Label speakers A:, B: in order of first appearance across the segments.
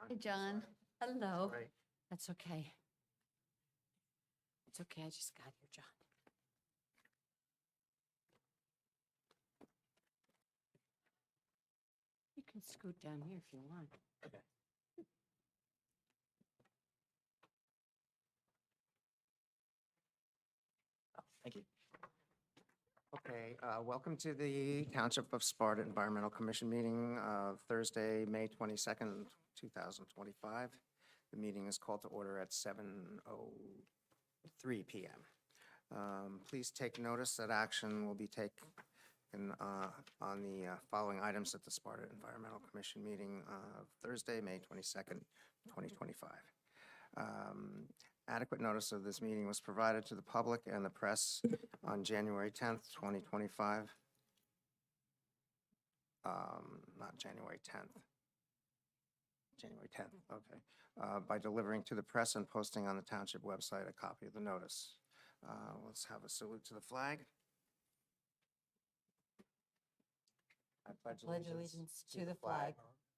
A: Hey, John. Hello.
B: Right.
A: That's okay. It's okay, I just got here, John. You can scoot down here if you want.
B: Okay. Thank you. Okay, welcome to the Township of Sparta Environmental Commission meeting of Thursday, May 22nd, 2025. The meeting is called to order at 7:03 p.m. Please take notice that action will be taken on the following items at the Sparta Environmental Commission meeting of Thursday, May 22nd, 2025. Adequate notice of this meeting was provided to the public and the press on January 10th, 2025. Not January 10th. January 10th, okay. By delivering to the press and posting on the township website a copy of the notice. Let's have a salute to the flag. I
A: Pledge allegiance to the flag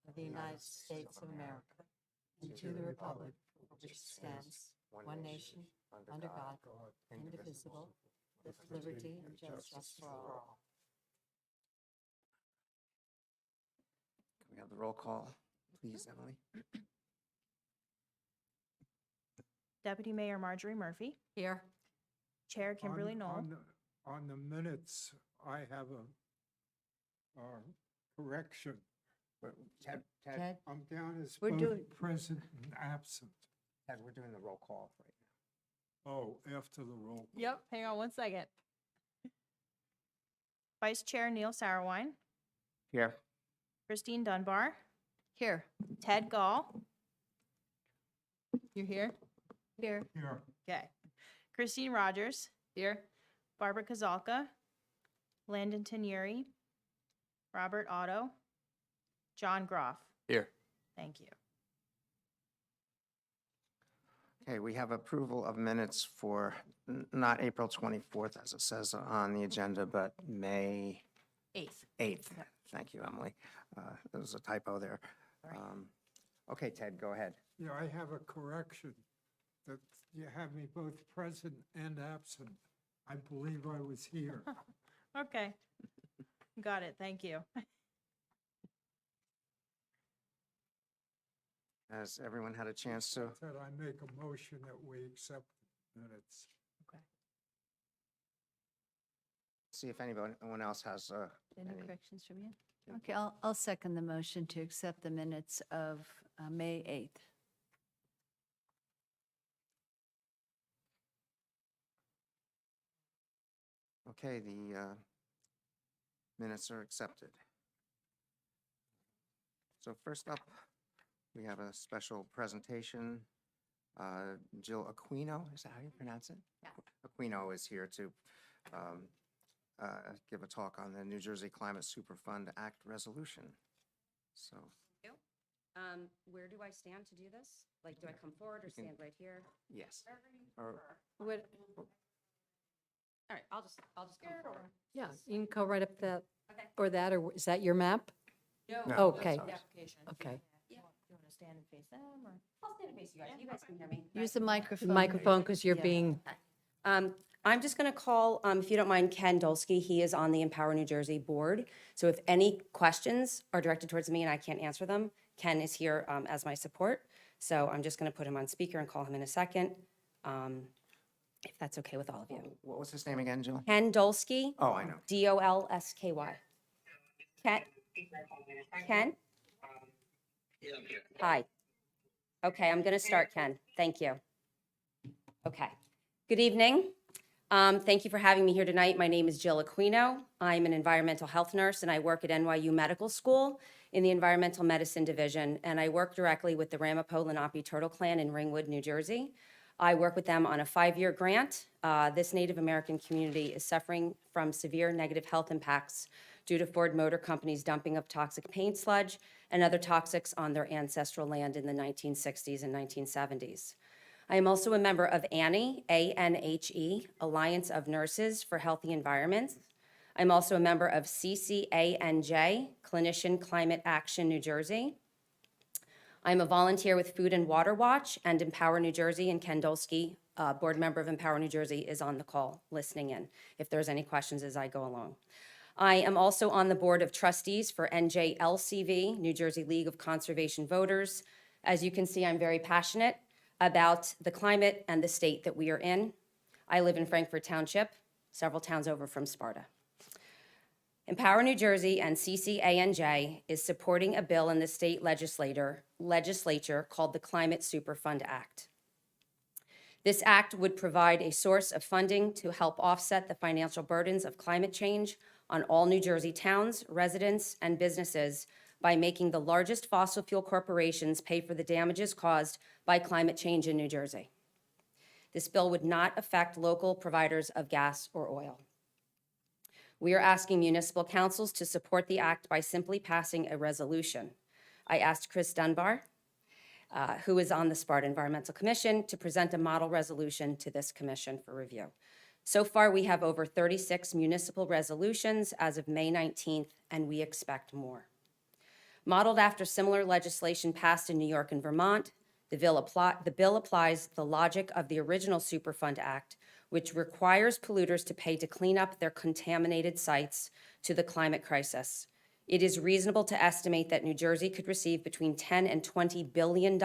A: of the United States of America and to the republic for which it stands, one nation, under God, indivisible, with liberty and justice for all.
B: Can we have the roll call, please, Emily?
C: Deputy Mayor Marjorie Murphy,
A: Here.
C: Chair Kimberly Knoll,
D: On the minutes, I have a correction.
B: Ted,
A: Ted?
D: I'm down as
A: We're
D: both
A: doing-
D: present and absent.
B: Ted, we're doing the roll call right now.
D: Oh, after the roll.
C: Yep, hang on one second. Vice Chair Neil Sarowine,
B: Here.
C: Christine Dunbar,
A: Here.
C: Ted Gall. You're here?
A: Here.
D: Here,
C: Okay. Christine Rogers,
A: Here.
C: Barbara Kazalka, Landon Tanieri, Robert Otto, John Groff.
B: Here.
C: Thank you.
B: Okay, we have approval of minutes for not April 24th, as it says on the agenda, but May
A: 8th.
B: 8th. Thank you, Emily. There was a typo there. Okay, Ted, go ahead.
D: yeah, I have a correction that you have me both present and absent. I believe I was here.
C: Okay. Got it, thank you.
B: Has everyone had a chance to?
D: Said I make a motion that we accept the minutes.
B: See if anyone else has
A: Any
B: any.
A: corrections from you? Okay, I'll second the motion to accept the minutes of May 8th.
B: Okay, the minutes are accepted. So first up, we have a special presentation. Jill Aquino, is that how you pronounce it?
A: Yeah.
B: Aquino is here to give a talk on the New Jersey Climate Superfund Act resolution. So,
E: Where do I stand to do this? Like, do I come forward or
B: You can-
E: stand right here?
B: yes.
E: Wherever you
B: Or-
E: prefer.
F: What,
E: All right, I'll just come forward.
F: yeah, you can go right up that,
E: Okay.
F: or that, or is that your map?
B: No,
F: Okay.
B: that's ours.
C: Application.
F: Okay.
E: Yeah,
C: You want to stand and face them, or?
E: I'll stand and face you guys. You guys can hear me.
A: Use the microphone.
F: Microphone, because you're
A: Yeah.
F: being,
E: I'm just going to call, if you don't mind, Ken Dolsky. He is on the Empower New Jersey board. So if any questions are directed towards me and I can't answer them, Ken is here as my support. So I'm just going to put him on speaker and call him in a second, if that's okay with all of you.
B: What was his name again, Jill?
E: Ken Dolsky.
B: Oh, I know.
E: Dolsky. Ken? Hi. Okay, I'm going to start, Ken. Thank you. Okay. Good evening. Thank you for having me here tonight. My name is Jill Aquino. I'm an environmental health nurse, and I work at NYU Medical School in the Environmental Medicine Division, and I work directly with the Ramapo Lenape Turtle Clan in Ringwood, New Jersey. I work with them on a 5-year grant. This Native American community is suffering from severe negative health impacts due to Ford Motor Company's dumping of toxic paint sludge and other toxics on their ancestral land in the 1960s and 1970s. I am also a member of ANHE, A-N-H-E, Alliance of Nurses for Healthy Environments. I'm also a member of CCANJ, Clinician Climate Action New Jersey. I'm a volunteer with Food and Water Watch and Empower New Jersey, and Ken Dolsky, board member of Empower New Jersey, is on the call listening in if there's any questions as I go along. I am also on the board of trustees for NJLCV, New Jersey League of Conservation Voters. As you can see, I'm very passionate about the climate and the state that we are in. I live in Frankfort Township, several towns over from Sparta. Empower New Jersey and CCANJ is supporting a bill in the state legislature called the Climate Superfund Act. This act would provide a source of funding to help offset the financial burdens of climate change on all New Jersey towns, residents, and businesses by making the largest fossil fuel corporations pay for the damages caused by climate change in New Jersey. This bill would not affect local providers of gas or oil. We are asking municipal councils to support the act by simply passing a resolution. I asked Chris Dunbar, who is on the Sparta Environmental Commission, to present a model resolution to this commission for review. So far, we have over 36 municipal resolutions as of May 19th, and we expect more. Modeled after similar legislation passed in New York and Vermont, the bill applies the logic of the original Superfund Act, which requires polluters to pay to clean up their contaminated sites, to the climate crisis. It is reasonable to estimate that New Jersey could receive between $10 and $20 billion.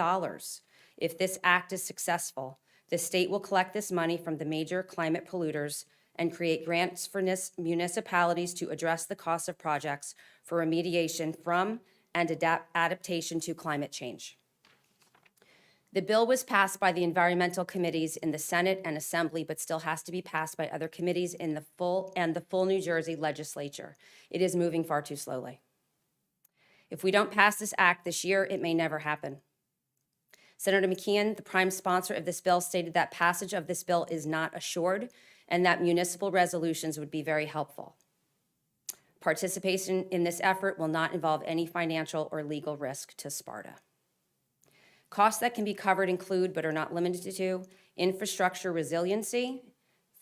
E: If this act is successful, the state will collect this money from the major climate polluters and create grants for municipalities to address the costs of projects for remediation from and adaptation to climate change. The bill was passed by the environmental committees in the Senate and Assembly, but still has to be passed by other committees in the full New Jersey legislature. It is moving far too slowly. If we don't pass this act this year, it may never happen. Senator McKeon, the prime sponsor of this bill, stated that passage of this bill is not assured and that municipal resolutions would be very helpful. Participation in this effort will not involve any financial or legal risk to Sparta. Costs that can be covered include, but are not limited to, infrastructure resiliency,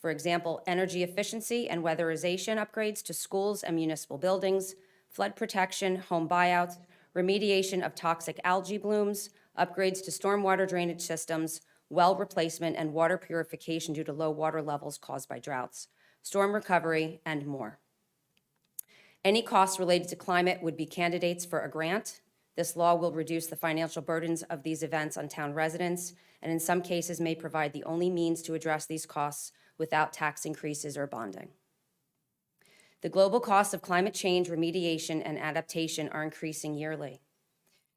E: for example, energy efficiency and weatherization upgrades to schools and municipal buildings, flood protection, home buyouts, remediation of toxic algae blooms, upgrades to stormwater drainage systems, well replacement and water purification due to low water levels caused by droughts, storm recovery, and more. Any costs related to climate would be candidates for a grant. This law will reduce the financial burdens of these events on town residents, and in some cases may provide the only means to address these costs without tax increases or bonding. The global costs of climate change, remediation, and adaptation are increasing yearly.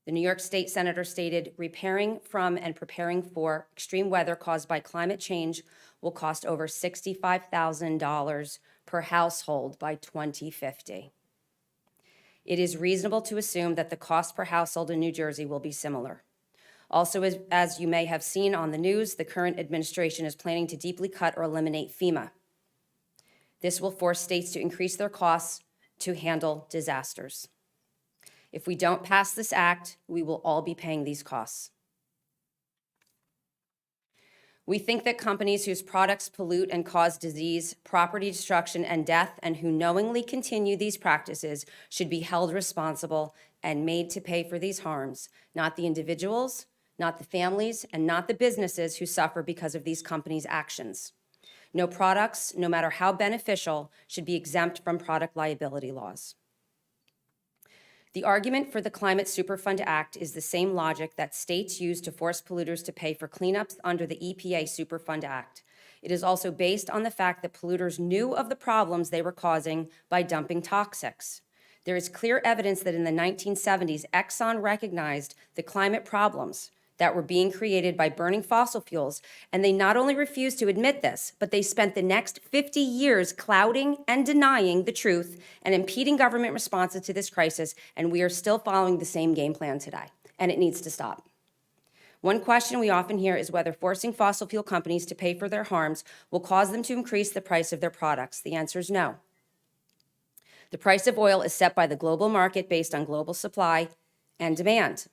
E: The New York State Senator stated, repairing from and preparing for extreme weather caused by climate change will cost over $65,000 per household by 2050. It is reasonable to assume that the cost per household in New Jersey will be similar. Also, as you may have seen on the news, the current administration is planning to deeply cut or eliminate FEMA. This will force states to increase their costs to handle disasters. If we don't pass this act, we will all be paying these costs. We think that companies whose products pollute and cause disease, property destruction, and death, and who knowingly continue these practices should be held responsible and made to pay for these harms, not the individuals, not the families, and not the businesses who suffer because of these companies' actions. No products, no matter how beneficial, should be exempt from product liability laws. The argument for the Climate Superfund Act is the same logic that states use to force polluters to pay for cleanups under the EPA Superfund Act. It is also based on the fact that polluters knew of the problems they were causing by dumping toxics. There is clear evidence that in the 1970s, Exxon recognized the climate problems that were being created by burning fossil fuels, and they not only refused to admit this, but they spent the next 50 years clouding and denying the truth and impeding government responses to this crisis, and we are still following the same game plan today, and it needs to stop. One question we often hear is whether forcing fossil fuel companies to pay for their harms will cause them to increase the price of their products. The answer is no. The price of oil is set by the global market based on global supply and demand.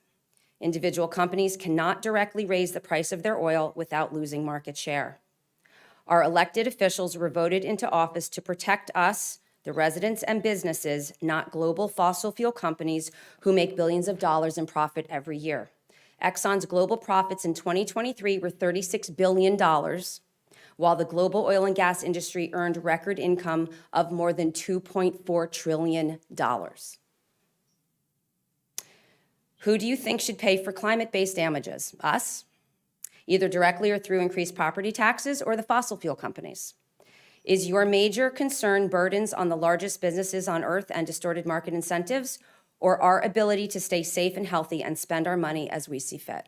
E: Individual companies cannot directly raise the price of their oil without losing market share. Our elected officials were voted into office to protect us, the residents and businesses, not global fossil fuel companies who make billions of dollars in profit every year. Exxon's global profits in 2023 were $36 billion, while the global oil and gas industry earned record income of more than $2.4 trillion. Who do you think should pay for climate-based damages? Us? Either directly or through increased property taxes, or the fossil fuel companies? Is your major concern burdens on the largest businesses on earth and distorted market incentives, or our ability to stay safe and healthy and spend our money as we see fit?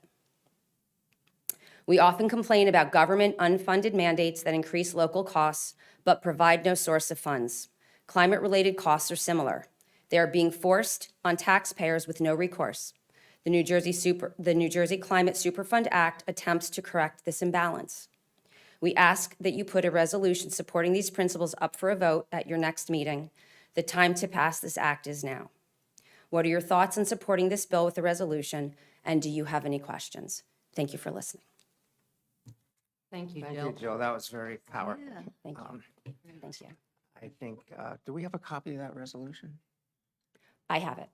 E: We often complain about government unfunded mandates that increase local costs but provide no source of funds. Climate-related costs are similar. They are being forced on taxpayers with no recourse. The New Jersey Climate Superfund Act attempts to correct this imbalance. We ask that you put a resolution supporting these principles up for a vote at your next meeting. The time to pass this act is now. What are your thoughts on supporting this bill with a resolution, and do you have any questions? Thank you for listening.
F: Thank you,
B: Thank
F: Jill.
B: you, Jill. That was very powerful.
E: Thank you.
B: Um,
E: Thank you.
B: I think, do we have a copy of that resolution?
E: I have it.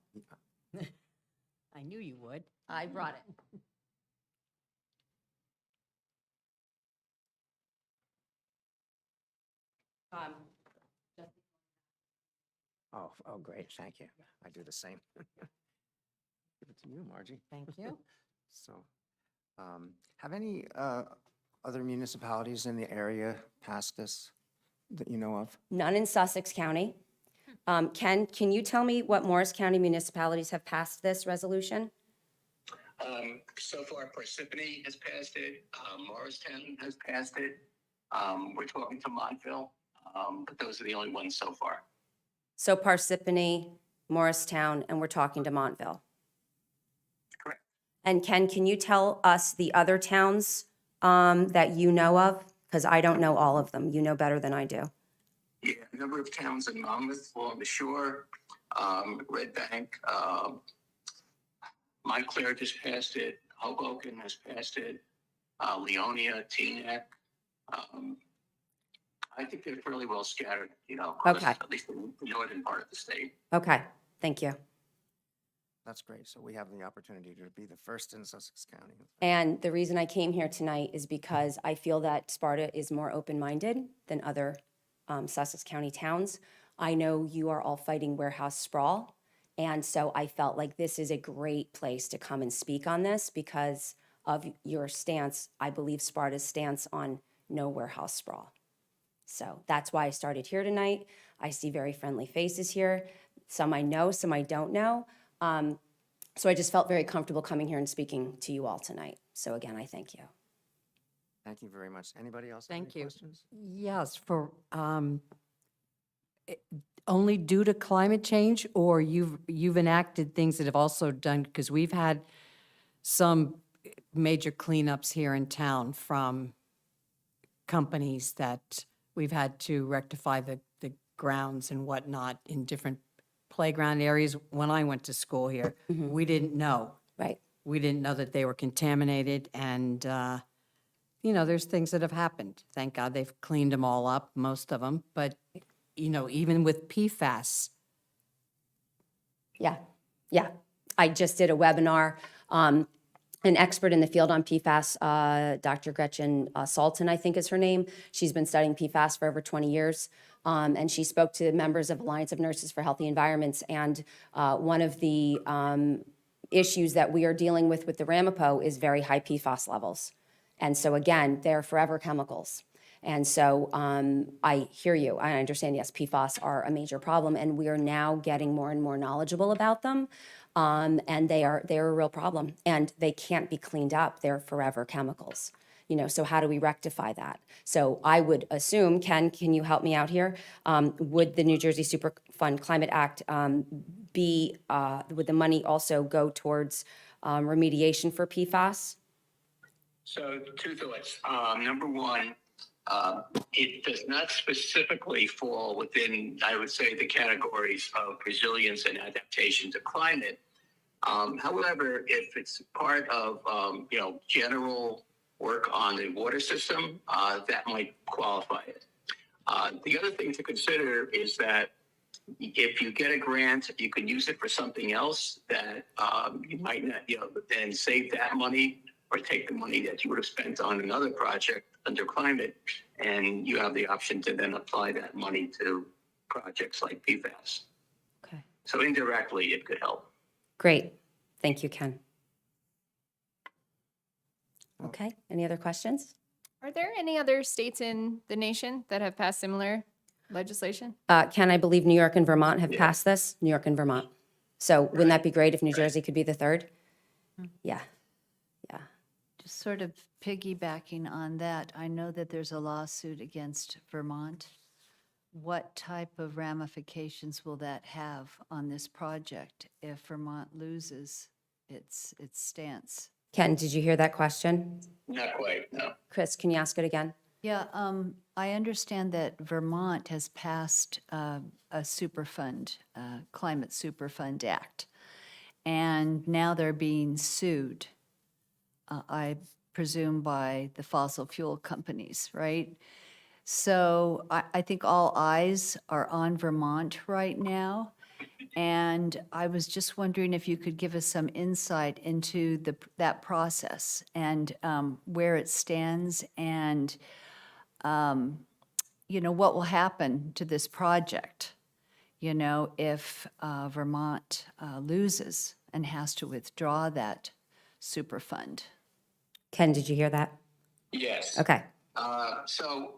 F: I knew you would. I brought it.
B: Oh, great. Thank you. I do the same. Give it to you, Margie.
F: Thank you.
B: So, have any other municipalities in the area passed this that you know of?
E: None in Sussex County. Ken, can you tell me what Morris County municipalities have passed this resolution?
G: So far, Parsippany has passed it, Morristown has passed it. We're talking to Montville, but those are the only ones so far.
E: So Parsippany, Morristown, and we're talking to Montville.
G: Correct.
E: And Ken, can you tell us the other towns that you know of? Because I don't know all of them. You know better than I do.
G: Yeah, a number of towns in Monmouth, along the shore, Red Bank, Montclair just passed it, Hoboken has passed it, Leonia, Teaneck. I think they're fairly well scattered,
E: Okay.
G: at least in the northern part of the state.
E: Okay, thank you.
B: That's great. So we have the opportunity to be the first in Sussex County.
E: And the reason I came here tonight is because I feel that Sparta is more open-minded than other Sussex County towns. I know you are all fighting warehouse sprawl, and so I felt like this is a great place to come and speak on this because of your stance. I believe Sparta's stance on no warehouse sprawl. So that's why I started here tonight. I see very friendly faces here. Some I know, some I don't know. So I just felt very comfortable coming here and speaking to you all tonight. So again, I thank you.
B: Thank you very much. Anybody else have any
F: Thank you.
B: questions?
F: Yes, for, only due to climate change, or you've enacted things that have also done, because we've had some major cleanups here in town from companies that we've had to rectify the grounds and whatnot in different playground areas. When I went to school here, we didn't know.
E: Right.
F: We didn't know that they were contaminated, and, there's things that have happened. Thank God they've cleaned them all up, most of them, but, even with PFAS.
E: Yeah. I just did a webinar. An expert in the field on PFAS, Dr. Gretchen Salton, I think is her name. She's been studying PFAS for over 20 years. And she spoke to members of Alliance of Nurses for Healthy Environments. And one of the issues that we are dealing with the Ramapo is very high PFAS levels. And so again, they're forever chemicals. And so I hear you. I understand, yes, PFAS are a major problem, and we are now getting more and more knowledgeable about them. And they're a real problem, and they can't be cleaned up. They're forever chemicals. So how do we rectify that? So I would assume, Ken, can you help me out here? Would the New Jersey Superfund Climate Act would the money also go towards remediation for PFAS?
G: So two thoughts. Number one, it does not specifically fall within, I would say, the categories of resilience and adaptation to climate. However, if it's part of, general work on the water system, that might qualify it. The other thing to consider is that if you get a grant, you can use it for something else that you might not, then save that money or take the money that you would have spent on another project under climate, and you have the option to then apply that money to projects like PFAS.
E: Okay,
G: So indirectly, it could help.
E: great. Thank you, Ken. Okay, any other questions?
H: Are there any other states in the nation that have passed similar legislation?
E: Ken, I believe New York and Vermont have
G: Yeah.
E: passed this, New York and Vermont. So wouldn't that be great if New Jersey could be the third? Yeah, yeah.
I: Just sort of piggybacking on that, I know that there's a lawsuit against Vermont. What type of ramifications will that have on this project if Vermont loses its stance?
E: Ken, did you hear that question?
G: Not quite, no.
E: Chris, can you ask it again?
I: Yeah, I understand that Vermont has passed a Superfund, Climate Superfund Act, and now they're being sued, I presume by the fossil fuel companies, right? So I think all eyes are on Vermont right now. And I was just wondering if you could give us some insight into that process and where it stands and, what will happen to this project, if Vermont loses and has to withdraw that Superfund.
E: Ken, did you hear that?
G: Yes.
E: Okay,
G: So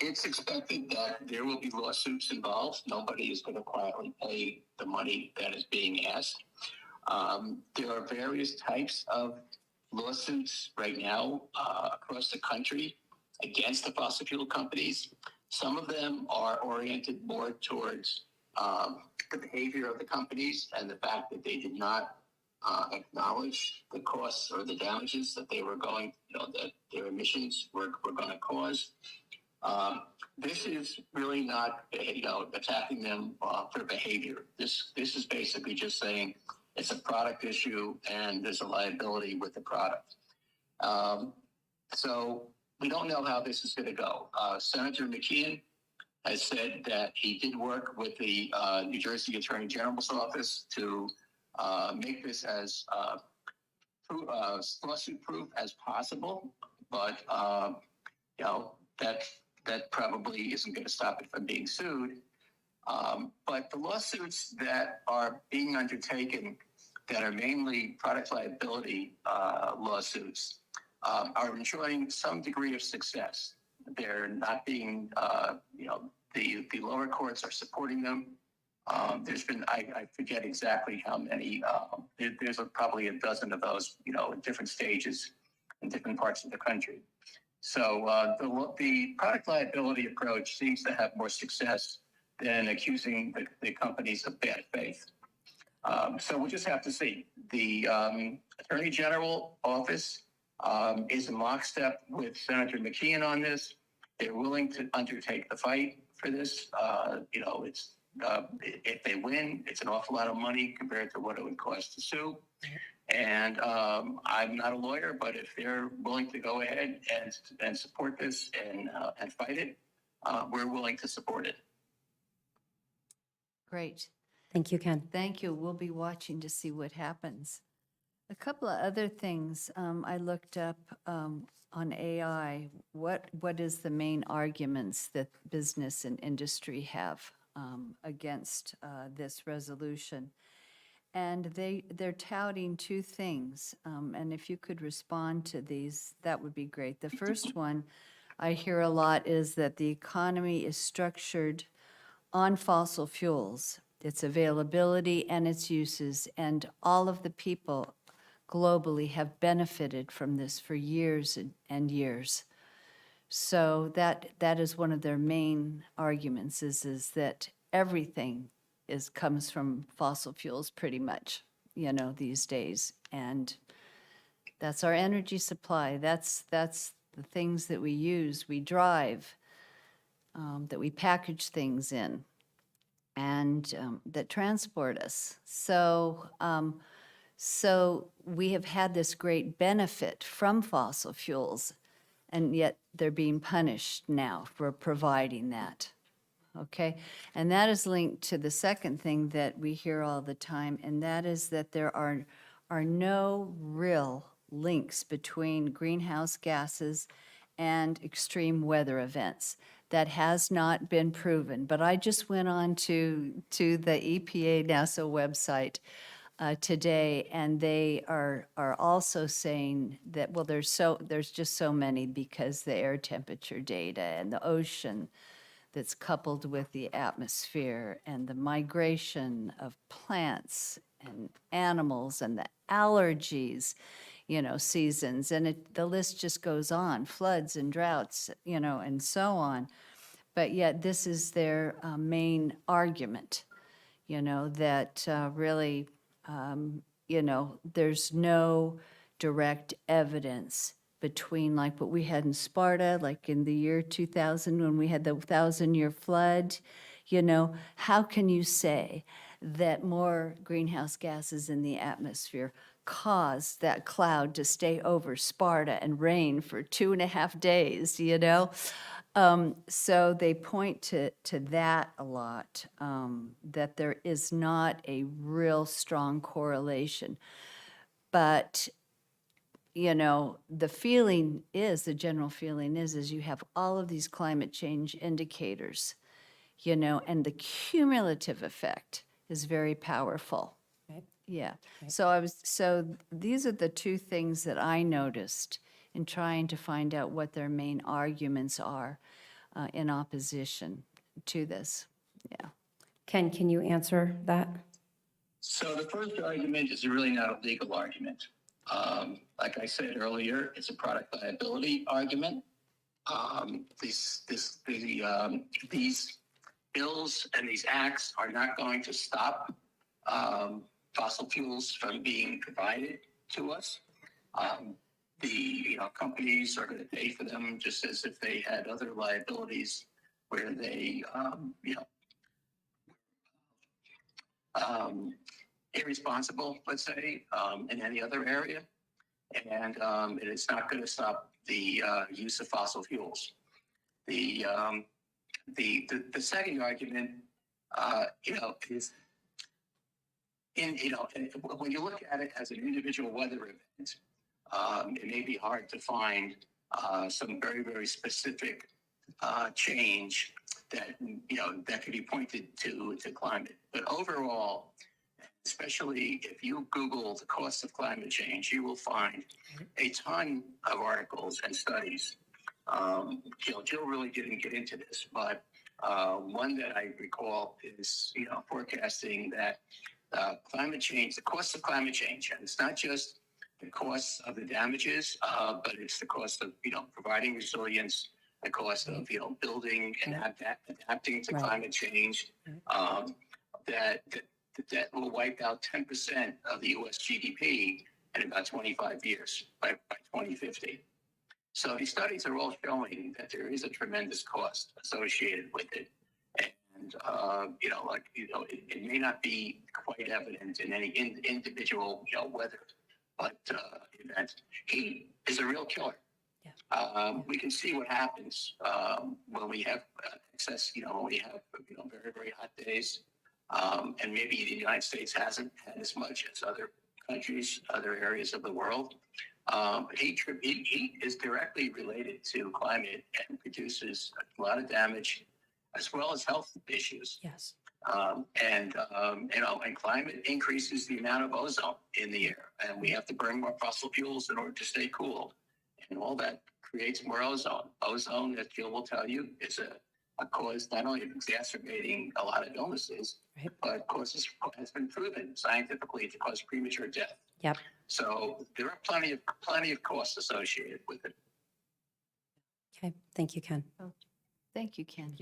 G: it's expected that there will be lawsuits involved. Nobody is going to quietly pay the money that is being asked. There are various types of lawsuits right now across the country against the fossil fuel companies. Some of them are oriented more towards the behavior of the companies and the fact that they did not acknowledge the costs or the damages that they were going, that their emissions were going to cause. This is really not, attacking them for behavior. This is basically just saying it's a product issue and there's a liability with the product. So we don't know how this is going to go. Senator McKeon has said that he did work with the New Jersey Attorney General's office to make this as lawsuit-proof as possible, but that probably isn't going to stop it from being sued. But the lawsuits that are being undertaken, that are mainly product liability lawsuits, are enjoying some degree of success. They're not being, the lower courts are supporting them. There's been, I forget exactly how many, there's probably a dozen of those, in different stages in different parts of the country. So the product liability approach seems to have more success than accusing the companies of bad faith. So we'll just have to see. The Attorney General office is in lockstep with Senator McKeon on this. They're willing to undertake the fight for this. It's if they win, it's an awful lot of money compared to what it would cost to sue. And I'm not a lawyer, but if they're willing to go ahead and support this and fight it, we're willing to support it.
I: Great.
E: thank you, Ken.
I: Thank you. We'll be watching to see what happens. A couple of other things. I looked up on AI, what is the main arguments that business and industry have against this resolution? And they're touting two things. And if you could respond to these, that would be great. The first one I hear a lot is that the economy is structured on fossil fuels, its availability and its uses, and all of the people globally have benefited from this for years and years. So that is one of their main arguments is that everything comes from fossil fuels pretty much, these days. And that's our energy supply. That's the things that we use, we drive, that we package things in, and that transport us. So we have had this great benefit from fossil fuels, and yet they're being punished now for providing that. okay? And that is linked to the second thing that we hear all the time, and that is that there are no real links between greenhouse gases and extreme weather events. That has not been proven. But I just went on to the EPA NASA website today, and they are also saying that, well, there's just so many, because the air temperature data and the ocean that's coupled with the atmosphere and the migration of plants and animals and the allergies, seasons, and the list just goes on, floods and droughts, and so on. But yet this is their main argument, that really, there's no direct evidence between like what we had in Sparta, like in the year 2000 when we had the 1,000-year flood. How can you say that more greenhouse gases in the atmosphere caused that cloud to stay over Sparta and rain for 2.5 days, So they point to that a lot, that there is not a real strong correlation. But, the general feeling is you have all of these climate change indicators, and the cumulative effect is very powerful.
F: Right.
I: Yeah. So these are the two things that I noticed in trying to find out what their main arguments are in opposition to this. Yeah.
E: Ken, can you answer that?
G: So the first argument is really not a legal argument. Like I said earlier, it's a product liability argument. These bills and these acts are not going to stop fossil fuels from being provided to us. The companies are going to pay for them just as if they had other liabilities where they irresponsible, let's say, in any other area, and it's not going to stop the use of fossil fuels. The second argument, is when you look at it as an individual weather event, it may be hard to find some very, very specific change that that could be pointed to climate. But overall, especially if you Google the cost of climate change, you will find a ton of articles and studies. Jill really didn't get into this, but one that I recall is forecasting that climate change, the cost of climate change, and it's not just the cost of the damages, but it's the cost of providing resilience, the cost of building and adapting to climate change, that will wipe out 10% of the U.S. GDP in about 25 years by 2050. So these studies are all showing that there is a tremendous cost associated with it, and it may not be quite evident in any individual weather, but event. Heat is a real killer. We can see what happens when we have excess. When we have very, very hot days. And maybe the United States hasn't had as much as other countries, other areas of the world. Heat is directly related to climate and produces a lot of damage, as well as health issues.
F: Yes.
G: And climate increases the amount of ozone in the air, and we have to burn more fossil fuels in order to stay cool, and all that creates more ozone. Ozone, as Jill will tell you, is a cause not only of exacerbating a lot of illnesses, but has been proven scientifically to cause premature death.
E: Yep.
G: So there are plenty of costs associated with it.
E: Okay, thank you, Ken.
I: Thank you, Ken.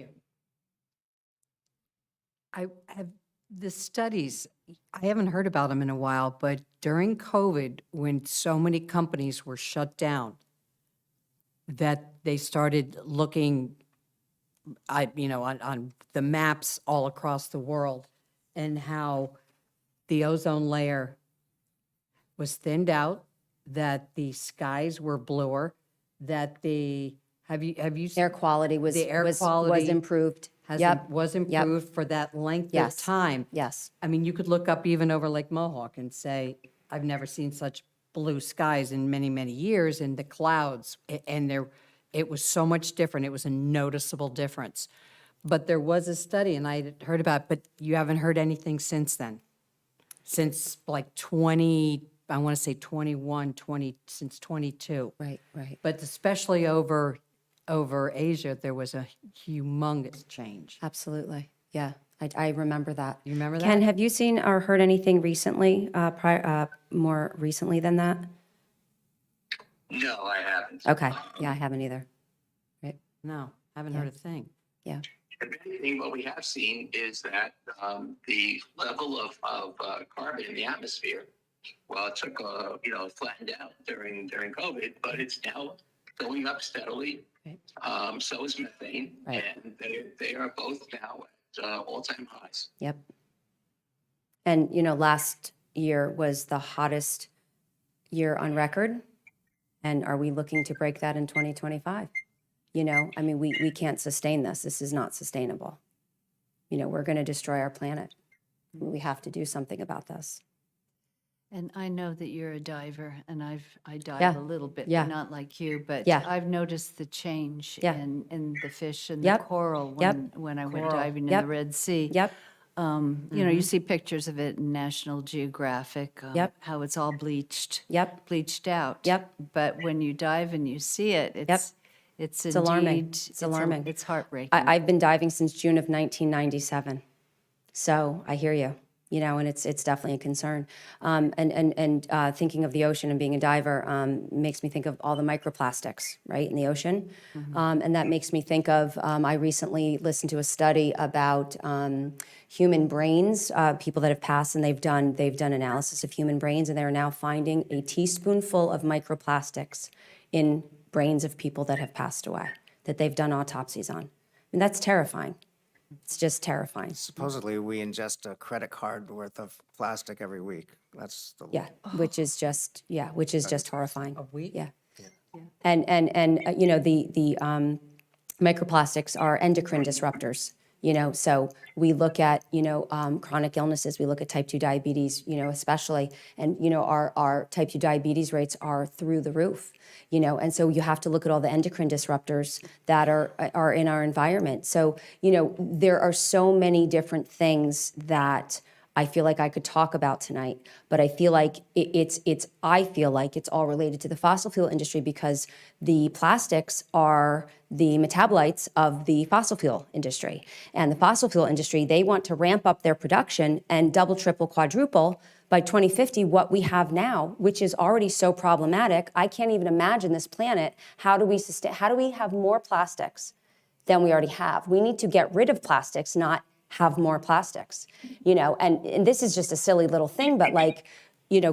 F: I have the studies, I haven't heard about them in a while, but during COVID, when so many companies were shut down, that they started looking on the maps all across the world, and how the ozone layer was thinned out, that the skies were bluer, that have you
E: Air quality was
F: The air
E: was
F: quality
E: improved.
F: was improved for that length of
E: Yes.
F: time.
E: Yes.
F: I mean, you could look up even over Lake Mohawk and say, I've never seen such blue skies in many, many years, and the clouds, and it was so much different. It was a noticeable difference. But there was a study, and I had heard about it, but you haven't heard anything since then? Since like 20, I want to say 21, 20, since 22.
E: Right, right.
F: But especially over Asia, there was a humongous change.
E: Absolutely. Yeah, I remember that.
F: You remember
E: Ken,
F: that?
E: have you seen or heard anything recently, more recently than that?
G: No, I haven't.
E: Okay, yeah, I haven't either.
F: No, haven't heard a thing.
E: Yeah,
G: If anything, what we have seen is that the level of carbon in the atmosphere, well, it took it flattened out during COVID, but it's now going up steadily.
E: Right.
G: So is methane,
E: Right.
G: and they are both now at all-time highs.
E: yep. And, last year was the hottest year on record. And are we looking to break that in 2025? I mean, we can't sustain this. This is not sustainable. We're going to destroy our planet. We have to do something about this.
I: And I know that you're a diver, and I dive
E: Yeah.
I: a little bit,
E: Yeah.
I: but not like you, but
E: Yeah.
I: I've noticed the change
E: Yeah.
I: in the fish and the
E: Yep.
I: coral
E: Yep.
I: when I went
F: Coral.
I: diving in
E: Yep.
I: the Red Sea.
E: Yep,
I: You see pictures of it in National Geographic,
E: Yep.
I: how it's all bleached out.
E: Yep.
I: But when you dive and you see it, it's
E: alarming.
I: indeed,
E: It's alarming.
I: It's heartbreaking.
E: I've been diving since June of 1997. So I hear you, and it's definitely a concern. And thinking of the ocean and being a diver makes me think of all the microplastics, right, in the ocean. And that makes me think of, I recently listened to a study about human brains, people that have passed, and they've done analysis of human brains, and they're now finding a teaspoonful of microplastics in brains of people that have passed away, that they've done autopsies on. And that's terrifying. It's just terrifying.
B: Supposedly, we ingest a credit card worth of plastic every week. That's the.
E: Yeah, which is just horrifying.
F: A week?
E: Yeah. And the microplastics are endocrine disruptors. So we look at, chronic illnesses, we look at type 2 diabetes, especially, and, our type 2 diabetes rates are through the roof, and so you have to look at all the endocrine disruptors that are in our environment. So, there are so many different things that I feel like I could talk about tonight, but I feel like it's all related to the fossil fuel industry because the plastics are the metabolites of the fossil fuel industry. And the fossil fuel industry, they want to ramp up their production and double, triple, quadruple by 2050 what we have now, which is already so problematic. I can't even imagine this planet. How do we have more plastics than we already have? We need to get rid of plastics, not have more plastics, and this is just a silly little thing, but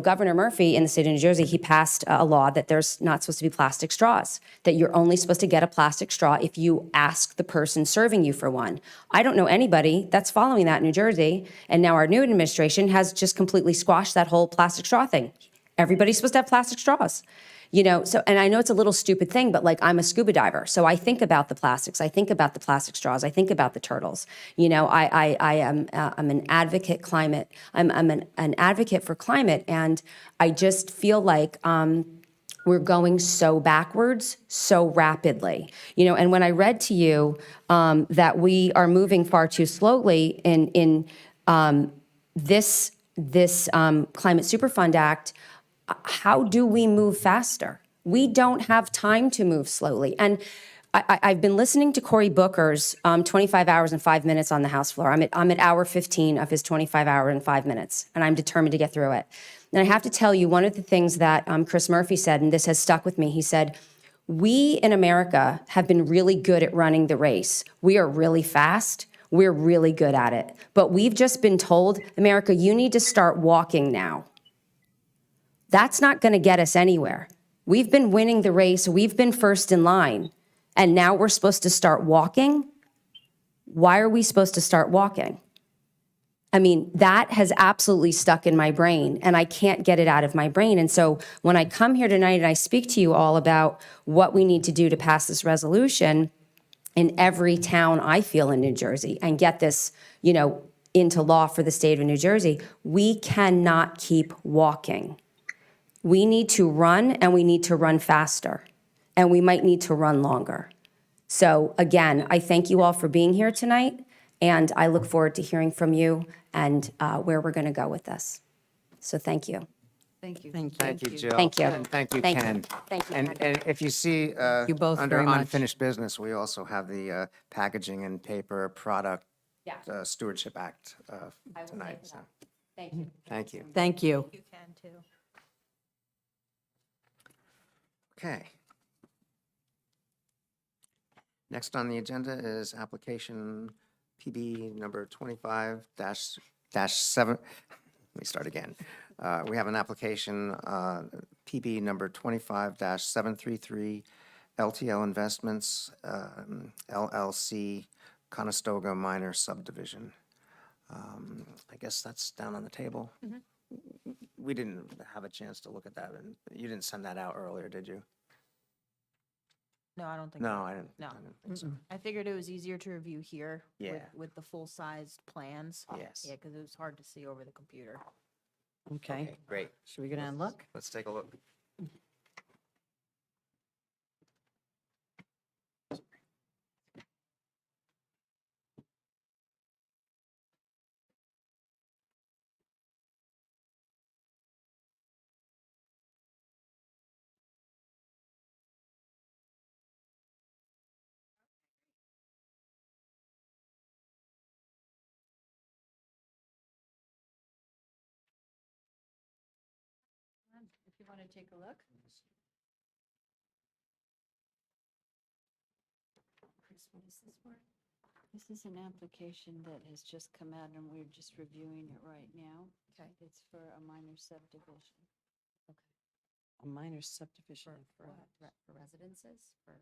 E: Governor Murphy in the state of New Jersey, he passed a law that there's not supposed to be plastic straws, that you're only supposed to get a plastic straw if you ask the person serving you for one. I don't know anybody that's following that in New Jersey, and now our new administration has just completely squashed that whole plastic straw thing. Everybody's supposed to have plastic straws. So, and I know it's a little stupid thing, but I'm a scuba diver. So I think about the plastics. I think about the plastic straws. I think about the turtles. I'm an advocate climate. I'm an advocate for climate. And I just feel like we're going so backwards so rapidly. And when I read to you that we are moving far too slowly in this Climate Superfund Act, how do we move faster? We don't have time to move slowly. And I've been listening to Cory Booker's 25 hours and 5 minutes on the House floor. I'm at hour 15 of his 25 hour and 5 minutes, and I'm determined to get through it. And I have to tell you, one of the things that Chris Murphy said, and this has stuck with me, he said, we in America have been really good at running the race. We are really fast. We're really good at it. But we've just been told, America, you need to start walking now. That's not going to get us anywhere. We've been winning the race. We've been first in line. And now we're supposed to start walking? Why are we supposed to start walking? I mean, that has absolutely stuck in my brain, and I can't get it out of my brain. And so when I come here tonight and I speak to you all about what we need to do to pass this resolution, in every town, I feel, in New Jersey, and get this, into law for the state of New Jersey. We cannot keep walking. We need to run, and we need to run faster, and we might need to run longer. So again, I thank you all for being here tonight, and I look forward to hearing from you and where we're going to go with this. So thank you.
I: Thank you.
F: Thank you.
B: Thank you, Jill.
E: Thank you.
B: And thank you,
E: Thank you.
B: Ken.
E: Thank you,
B: And,
E: Ken.
B: and if you see,
F: You both
B: under
F: very much.
B: unfinished business, we also have the packaging and paper product
E: Yeah.
B: Stewardship Act
E: I will
B: tonight.
E: take it
B: So,
E: up. Thank you.
B: thank you.
F: Thank you.
C: You can too.
B: Okay. Next on the agenda is application PB number 25 dash 7. Let me start again. We have an application, PB number 25-733, LTL Investments, LLC, Conestoga Minor Subdivision. I guess that's down on the table. We didn't have a chance to look at that, and you didn't send that out earlier, did you?
C: No, I don't think.
B: No, I didn't.
C: No.
B: I didn't think so.
C: I figured it was easier to review here
B: Yeah.
C: with the full-sized plans.
B: Yes.
C: Yeah, because it was hard to see over the computer.
F: Okay.
B: Great.
F: Should we go down and look?
B: Let's take a look.
I: If you want to take a look. Chris, what is this for? This is an application that has just come out and we're just reviewing it right now. Okay. It's for a minor subdivision.
F: A minor subdivision for,
E: For residences, for.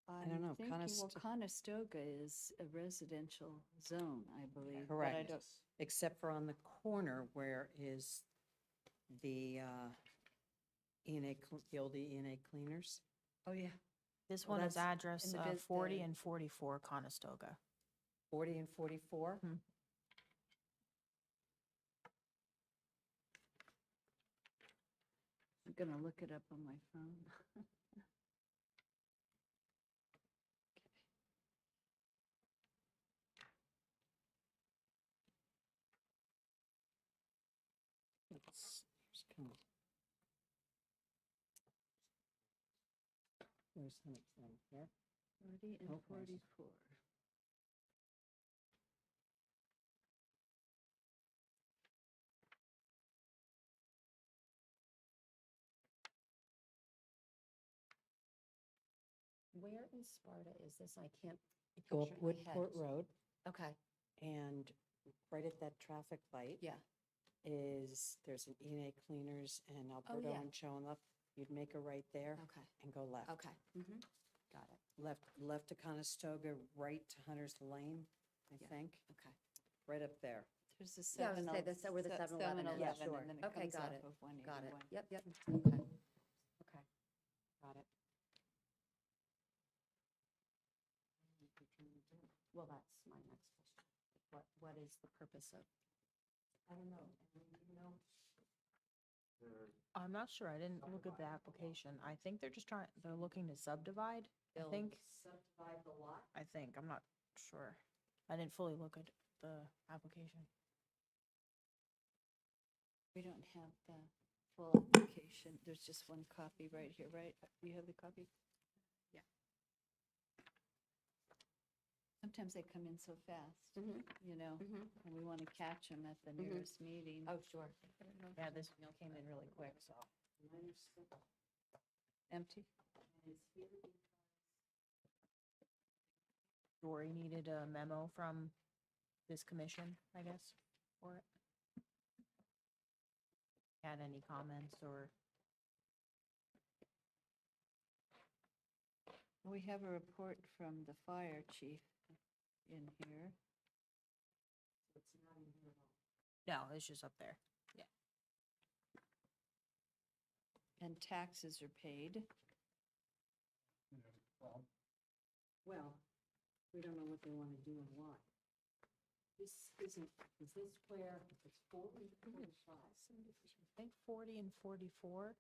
F: I don't know,
I: I'm thinking, well, Conestoga is a residential zone, I believe. but I
F: correct,
I: don't-
F: except for on the corner where is the the old ENA cleaners.
I: Oh, yeah.
C: This
I: Well,
C: one is
I: that's
C: address
I: in the bus-
C: 40
I: the-
C: and 44 Conestoga.
F: 40 and 44?
C: Hmm.
I: I'm gonna look it up on my phone.
F: There's some thing here.
I: 40 and
F: Okay.
I: 44.
E: Where in Sparta is this? I can't.
F: Go up
E: picture in my head.
F: Woodport Road,
E: Okay,
F: and right at that traffic light
E: yeah,
F: there's an ENA Cleaners and Alberto
E: yeah.
F: and Chonup. You'd make a right there
E: okay,
F: and go left.
E: okay. Got it,
F: Left to Conestoga, right to Hunter's Lane, I
E: Yeah.
F: think,
E: okay.
F: right up there.
I: There's a
E: Yeah, I was
I: 7
E: gonna say, that's where the 7-Eleven is.
F: Yeah,
I: 7-Eleven,
F: sure.
I: and then it
E: Okay,
I: comes
E: got
I: off
E: it,
I: of 181.
E: Got it, yep, yep, okay, okay, got it. Well, that's my next question. What is the purpose of? I don't know, you know?
C: I'm not sure. I didn't look at the application. I think they're looking to subdivide. I
E: They'll
C: think,
F: Subdivide the lot?
C: I'm not sure. I didn't fully look at the application.
I: We don't have the full application. There's just one copy right here, right? You have the copy?
E: Yeah.
I: Sometimes they come in so fast,
E: Mhm,
I: you know,
E: mhm.
I: and we want to catch them at the
E: Mhm.
I: nearest meeting.
E: Oh, sure.
C: Yeah, this came in really quick, so.
I: Empty?
C: Dory needed a memo from this commission, I guess, for it. Had any comments or?
I: We have a report from the fire chief in here.
C: No, it's just up there.
I: And taxes are paid.
F: Well, we don't know what they want to do and why. This isn't, is this where it's 40 and 45?
C: I think 40 and 44.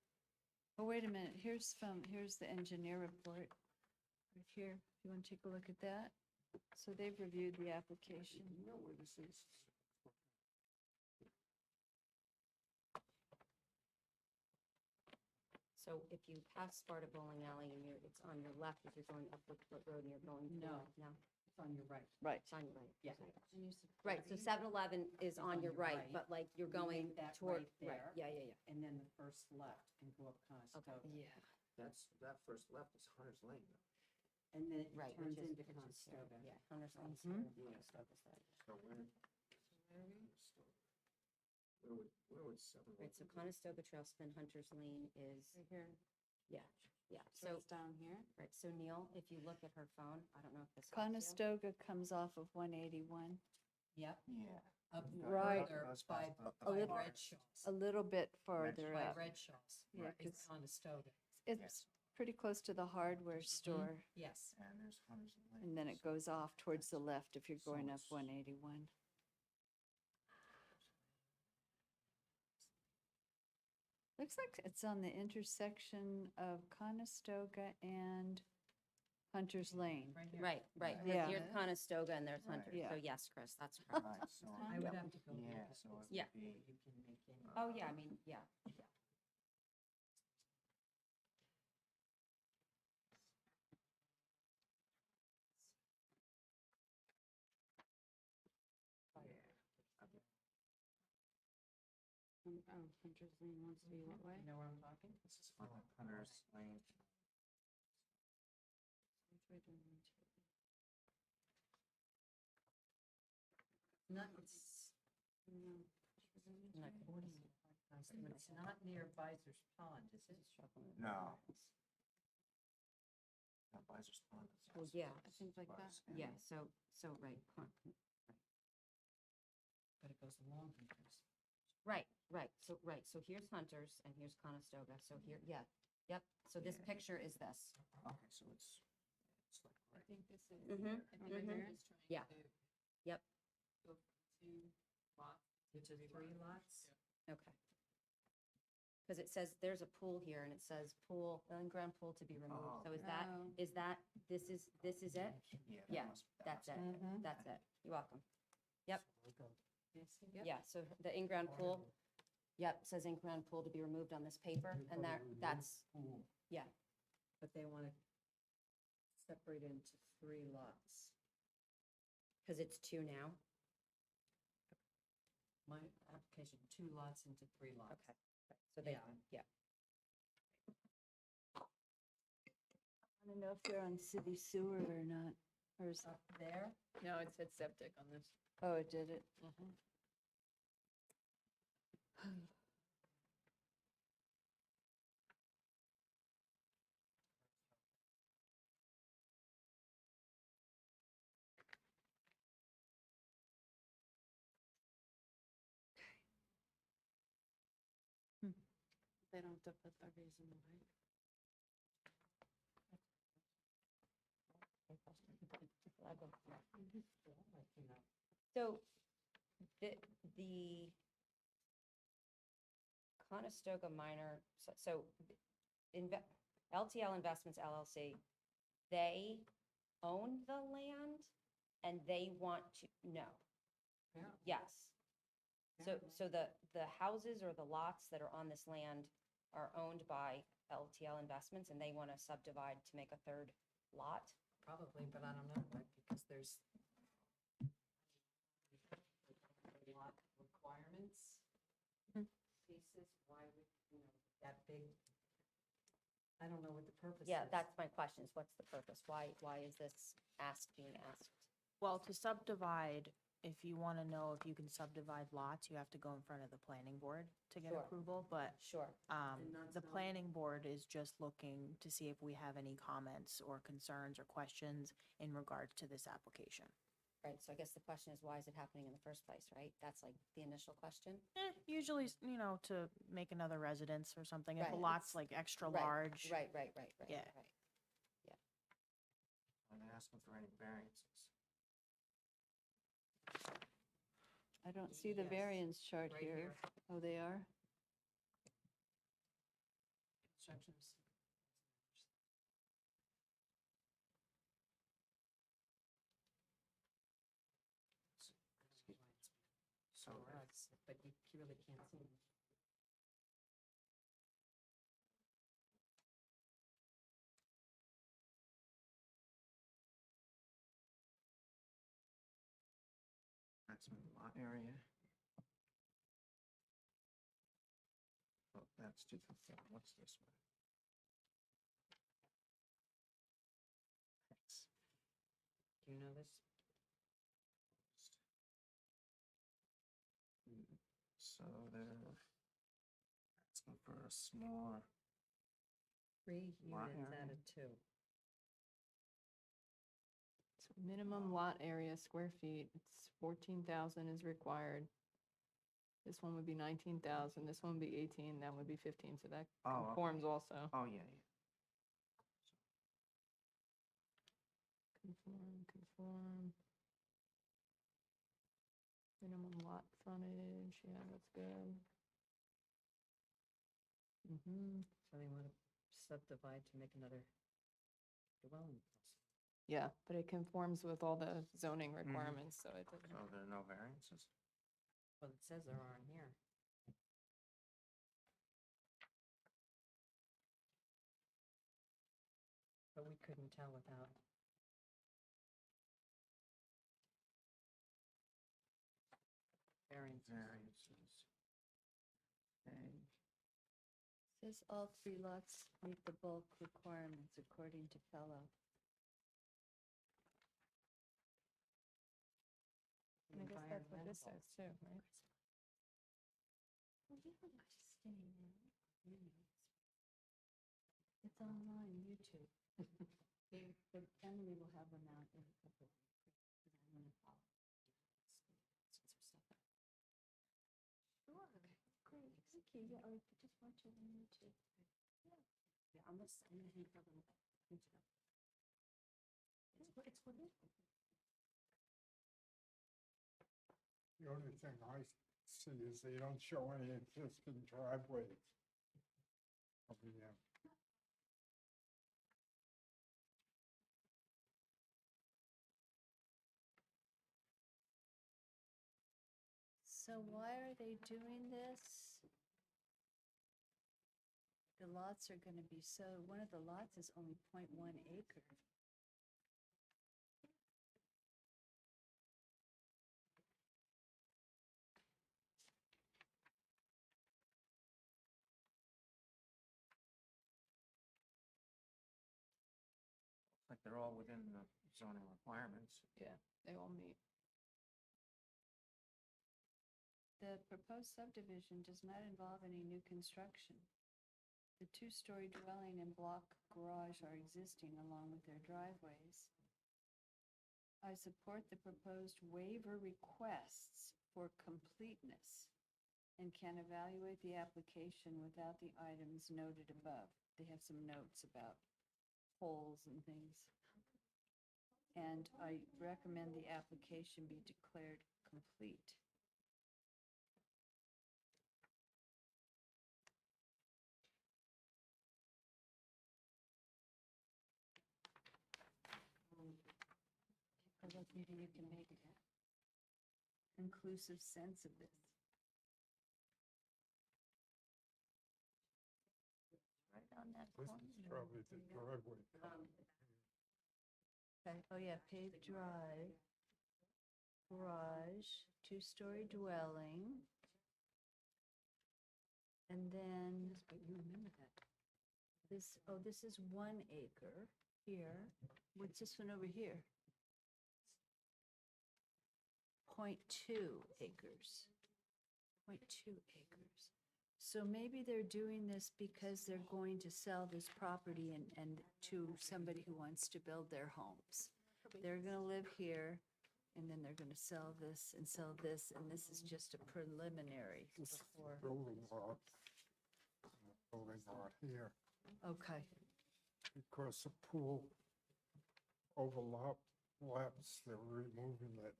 I: Oh, wait a minute, here's the engineer report. Right here, if you want to take a look at that. So they've reviewed the application.
B: You know where this is?
E: So if you pass Sparta Bowling Alley and it's on your left if you're going up Woodfoot Road and you're going
F: No.
E: No,
F: It's on your right.
I: Right.
E: it's on your right.
F: Yeah.
E: Right, so 7-Eleven is on your right, but like you're
F: You
E: going
F: make that
E: toward,
F: right
E: right,
F: there.
E: yeah, yeah, yeah.
F: And then the first left and go up Conestoga.
E: Yeah.
B: That first left is Hunter's Lane.
F: And then it
E: Right,
F: turns
E: which is,
F: into
E: which is here,
F: Conestoga.
E: yeah, Hunter's Lane's
F: Mhm.
E: here, Conestoga's there.
B: So where would seven?
E: Right, so Conestoga Trail Spin Hunter's Lane is,
F: Right here.
E: yeah, yeah.
F: So
E: So,
F: it's down here?
E: right, so Neil, if you look at her phone, I don't know if this helps you.
I: Conestoga comes off of 181,
F: Yep.
B: Yeah.
F: Up
I: Right.
F: further
B: Goes
F: by,
B: past the-
F: by
I: little-
F: Red Shaw's.
I: a little bit farther
F: By
I: up.
F: Red Shaw's.
I: Yeah,
F: It's
I: 'cause
F: Conestoga.
I: it's pretty close to the hardware store.
F: Yes.
B: And there's Hunter's Lane.
I: And then it goes off towards the left if you're
B: So
I: going up
B: it's-
I: 181. Looks like it's on the intersection of Conestoga and Hunter's Lane.
F: Right here.
E: Right, right,
I: Yeah.
E: here's Conestoga and there's
B: Right.
E: Hunter,
I: Yeah.
E: so yes, Chris, that's correct.
B: Right, so.
F: I would have to go.
B: Yeah,
F: look.
B: so it would
E: Yeah.
B: be.
F: You can make any.
E: Oh, yeah, I mean, yeah, yeah.
F: Oh, Hunter's Lane wants to be what way? You know where I'm talking?
B: This is Hunter's Lane.
F: No, it's.
E: Not gonna
F: It's not near Visor's Pond, is it?
B: No. Advisor's Pond is
E: Well,
B: also
E: yeah.
F: Things like that.
B: close,
E: Yeah, so, right,
F: But it goes along Hunter's.
E: right, so here's Hunter's and here's Conestoga, so here, yeah, yep, so this
B: Yeah.
E: picture is this.
B: Okay, so it's like
H: I
B: right.
H: think this is.
E: Mhm,
H: I think
E: mhm.
H: they're just trying
E: Yeah.
H: to
E: Yep,
H: go to lots.
F: Which is 3 lots?
E: okay. Because it says, there's a pool here and it says pool, in-ground pool to be removed,
B: Oh,
E: so is
B: okay.
E: that,
I: Oh.
E: is that, this is it?
B: Yeah.
E: Yeah,
B: that
E: That's
B: must-
E: it,
I: Mhm.
E: that's it, you're welcome. Yep.
F: We'll go this.
E: Yeah, so the in-ground pool, yep, says in-ground pool to be removed on this paper, and that's, yeah,
F: But they want to separate into 3 lots.
E: because it's 2 now.
F: My application, 2 lots into 3 lots.
E: Okay, so they,
F: Yeah.
E: yeah.
I: I don't know if they're on city sewer or not, or is,
F: Up there?
H: No, it said septic on this.
I: oh, it did it.
F: They don't have to put the reason why.
E: So the Conestoga minor, so LTL Investments LLC, they own the land and they want to, no,
F: Yeah.
E: yes. So,
F: Yeah.
E: so the houses or the lots that are on this land are owned by LTL Investments and they want to subdivide to make a 3rd lot?
F: Probably, but I don't know, right, because there's lot requirements. Pieces, why would, that big, I don't know what the purpose is.
E: Yeah, that's my question, is what's the purpose? Why is this being asked?
C: Well, to subdivide, if you want to know if you can subdivide lots, you have to go in front of the planning board to get
E: Sure.
C: approval, but
E: Sure.
F: And that's
C: the
F: not-
C: planning board is just looking to see if we have any comments or concerns or questions in regards to this application.
E: Right, so I guess the question is, why is it happening in the first place, right? That's like the initial question?
C: Usually, to make another residence or something, if a
E: Right.
C: lot's like extra
E: Right,
C: large.
E: Right.
C: Yeah.
E: Right.
B: On asking for any variances.
I: I don't see the
F: Yes,
I: variance chart
F: right
I: here.
F: here.
I: Oh, they are?
F: Instructions.
B: So
F: For us, but you really can't see them.
B: maximum lot area. Oh, that's 254. What's this one? Thanks.
F: Do you know this?
B: So they're asking for a smaller,
F: 3
B: Lot
F: units
B: area.
F: out of 2.
H: So minimum lot area, square feet, it's 14,000 is required. This one would be 19,000, this one would be 18, that would be 15, so that
B: Oh, okay.
H: conforms also.
B: oh, yeah, yeah.
H: Conform. Minimum lot frontage, yeah, that's good. Mm-hmm.
F: So they want to subdivide to make another dwelling house.
H: Yeah, but it conforms with all the zoning requirements, so it doesn't.
B: So there are no variances?
F: Well, it says there are in here. But we couldn't tell without. Variances.
B: Variances. Okay.
I: Says all 3 lots meet the bulk requirements according to Fellow.
H: And I guess that's what this says too, right?
I: It's online, YouTube. Emily will have them out in a couple of weeks. I'm gonna follow. Sure, great, thank you. Yeah, I just want you on YouTube.
F: Yeah, I'm gonna hand them print it up. It's what it is.
D: The only thing I see is they don't show any existing driveways. I mean,
I: So why are they doing this? The lots are gonna be one of the lots is only 0.1 acre.
B: Like they're all within the zoning requirements.
H: Yeah, they all meet.
I: The proposed subdivision does not involve any new construction. The 2-story dwelling and block garage are existing along with their driveways. I support the proposed waiver requests for completeness and can evaluate the application without the items noted above. They have some notes about holes and things. And I recommend the application be declared complete. Although maybe you can make an inclusive sense of this. Right on that
D: this
I: corner.
D: is probably the driveway.
I: Okay, oh yeah, paved drive, garage, 2-story dwelling. And then
F: But you remember that.
I: this is 1 acre here. What's this one over here? 0.2 acres. 0.2 acres. So maybe they're doing this because they're going to sell this property and to somebody who wants to build their homes. They're gonna live here, and then they're gonna sell this, and this is just a preliminary.
D: This is the building lot. Building lot here,
I: Okay,
D: because the pool overlaps, they're removing it.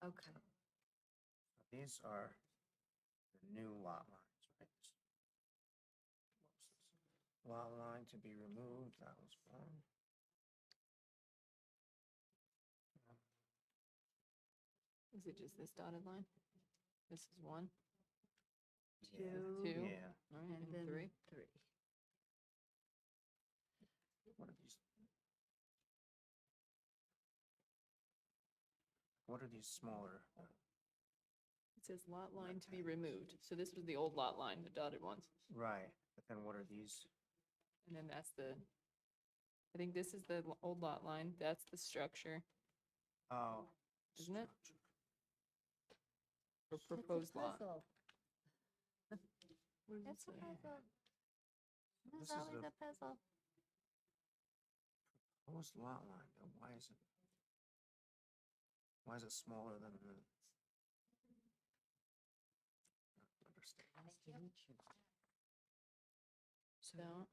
I: Okay.
B: These are the new lot lines, right? Lot line to be removed, that was one.
H: Is it just this dotted line? This is one,
I: Two.
H: two,
B: Yeah.
H: all right,
I: And
H: and
I: then
H: three.
I: three.
B: What are these smaller?
H: It says lot line to be removed. So this was the old lot line, the dotted ones.
B: Right, but then what are these?
H: And then that's the, I think this is the old lot line. That's the structure,
B: Oh.
H: isn't it?
B: structure.
H: Or
I: It's a
H: proposed lot.
I: puzzle.
H: What does it
I: It's a
H: say?
I: puzzle.
B: This
I: It's
B: is
I: always
B: a-
I: a puzzle.
B: Proposed lot line, though, why is it smaller than the? I don't understand.
H: So,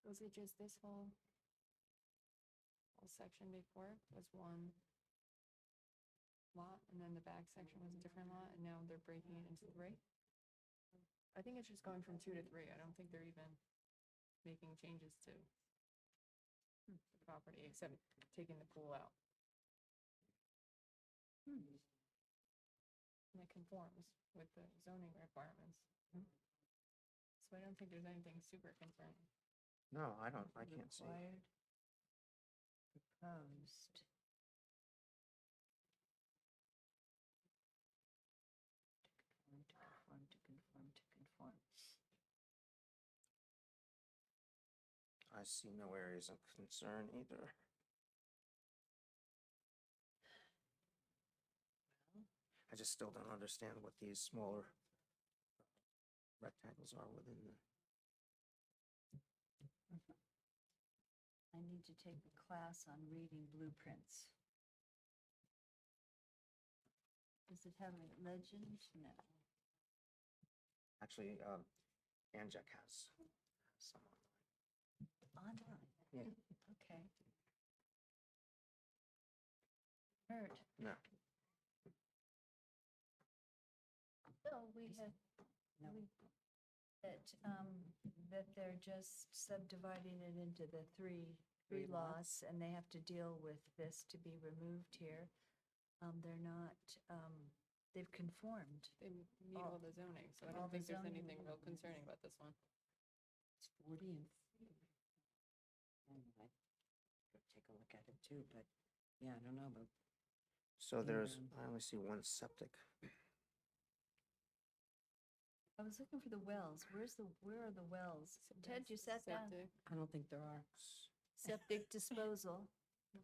H: was it just this whole section before was one lot, and then the back section was a different lot, and now they're breaking it into three? I think it's just going from 2 to 3. I don't think they're even making changes to the property, except taking the pool out. And it conforms with the zoning requirements. So I don't think there's anything super concerning.
B: No, I can't see.
I: Required, proposed. To conform, to conform, to conform.
B: I see no areas of concern either. I just still don't understand what these smaller rectangles are within the.
I: I need to take a class on reading blueprints. Does it have a legend? No.
B: Actually, Anjek has some.
I: Online?
B: Yeah.
I: Okay. Heard.
B: No.
I: So we have, that they're just subdividing it into the three lots, and they have to deal with this to be removed here. They're not, they've conformed.
H: They meet all the zoning, so I
I: all
H: don't
I: the
H: think there's
I: zoning
H: anything real concerning about this one.
F: It's 40 and. I could take a look at it too, but yeah, I don't know, but
B: So there's,
F: And-
B: I only see one septic.
I: I was looking for the wells. Where are the wells? Ted, you sat down.
H: Septic,
F: I don't think there are.
I: Septic disposal.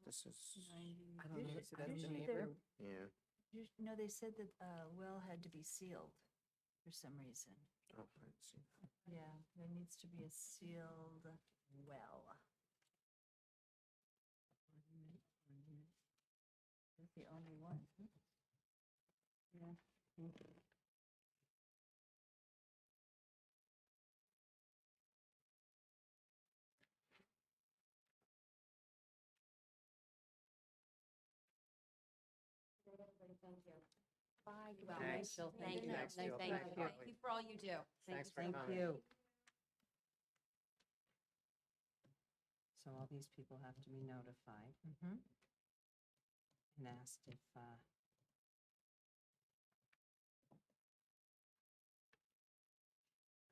B: This is,
H: 90.
F: I don't know.
I: Usually-
H: So that's the
I: usually
H: neighbor.
B: yeah,
I: No, they said that well had to be sealed for some reason.
B: oh, I didn't see that.
I: Yeah, there needs to be a sealed well. That's the only one. Yeah.
A: Bye.
B: Thanks.
A: Jill.
B: Thank you. Thanks, Jill.
A: Thank
B: Thanks,
A: you.
B: Buckley.
A: Thank you for all you do.
B: Thanks for
F: Thank
B: coming.
F: you. So all these people have to be notified and asked if,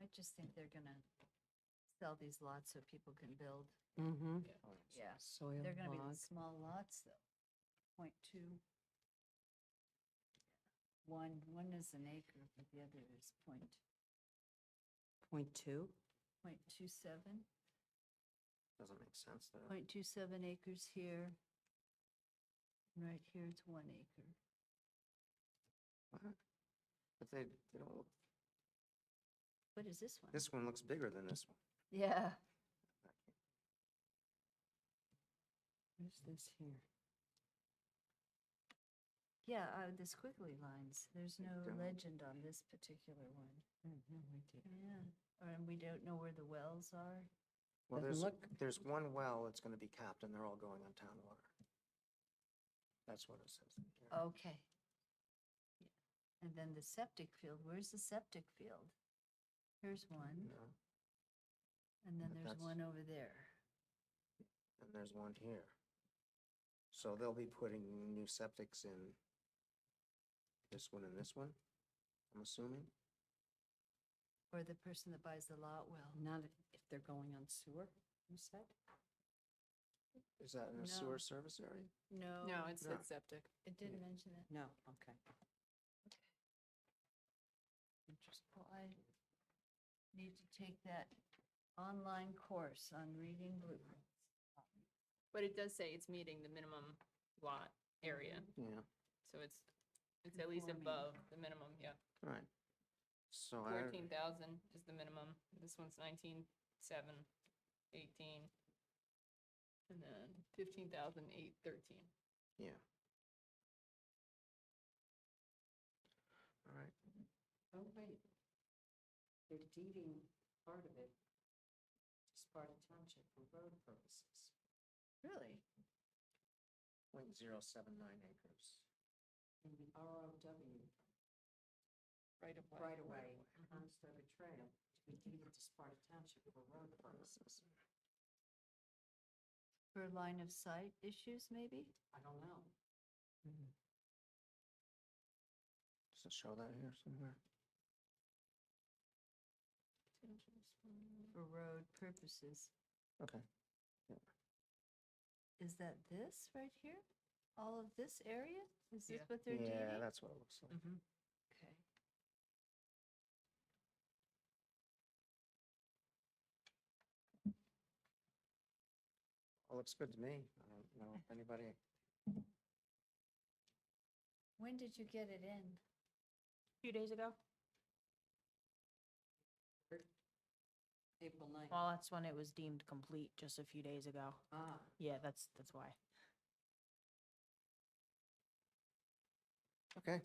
I: I just think they're gonna sell these lots so people can build.
F: mm-hmm,
I: Yeah.
F: soil
I: They're gonna be
F: log.
I: the small lots though. 0.2. One is an acre, but the other is
F: .2.
I: 0.27.
B: Doesn't make sense though.
I: 0.27 acres here. Right here it's 1 acre.
B: What? But they don't look,
I: What is this one?
B: this one looks bigger than this one.
I: Yeah.
F: Who's this here?
I: Yeah, the squiggly lines, there's no
B: Don't.
I: legend on this particular one. Yeah, and we don't know where the wells are.
B: Well,
F: Doesn't
B: there's
F: look-
B: one well that's going to be capped and they're all going on town water. That's what it says. here.
I: Okay. Yeah. And then the septic field, where's the septic field? Here's one,
B: No,
I: and then
B: but
I: there's
B: that's-
I: one over there.
B: and there's one here. So they'll be putting new septics in this one and this one, I'm assuming.
I: Or the person that buys the lot will.
F: Not if they're going on sewer, you said?
B: Is that in a
I: No.
B: sewer service area?
I: No.
H: No, it's
B: No.
H: septic.
I: It didn't mention it.
F: No, okay.
I: Well, I need to take that online course on reading blueprints.
H: But it does say it's meeting the minimum lot area,
B: Yeah,
H: so it's at least
I: Conforming.
H: above the minimum, yeah.
B: right. So I,
H: 14,000 is the minimum. This one's 19,718. 18. And then 15,813.
B: yeah. All right,
F: Oh, wait. They're deeding part of it to Sparta Township for road purposes.
I: Really?
B: 0.079 acres.
F: In the ROW
H: Right of way.
F: right away, Conestoga Trail, to be deeded to Sparta Township for road purposes.
I: For line of sight issues, maybe?
F: I don't know.
B: Does it show that here somewhere?
I: For road purposes.
B: Okay.
I: Is that this right here? All of this area? Is this
H: Yeah.
I: what they're
B: Yeah,
I: deeding?
B: that's what it looks like.
H: Mm-hmm.
I: Okay.
B: Well, looks good to me. I don't know if anybody,
I: When did you get it in?
C: A few days ago.
F: April 9th.
C: Well, that's when it was deemed complete, just a few days ago.
F: Ah,
C: Yeah, that's why.
B: okay.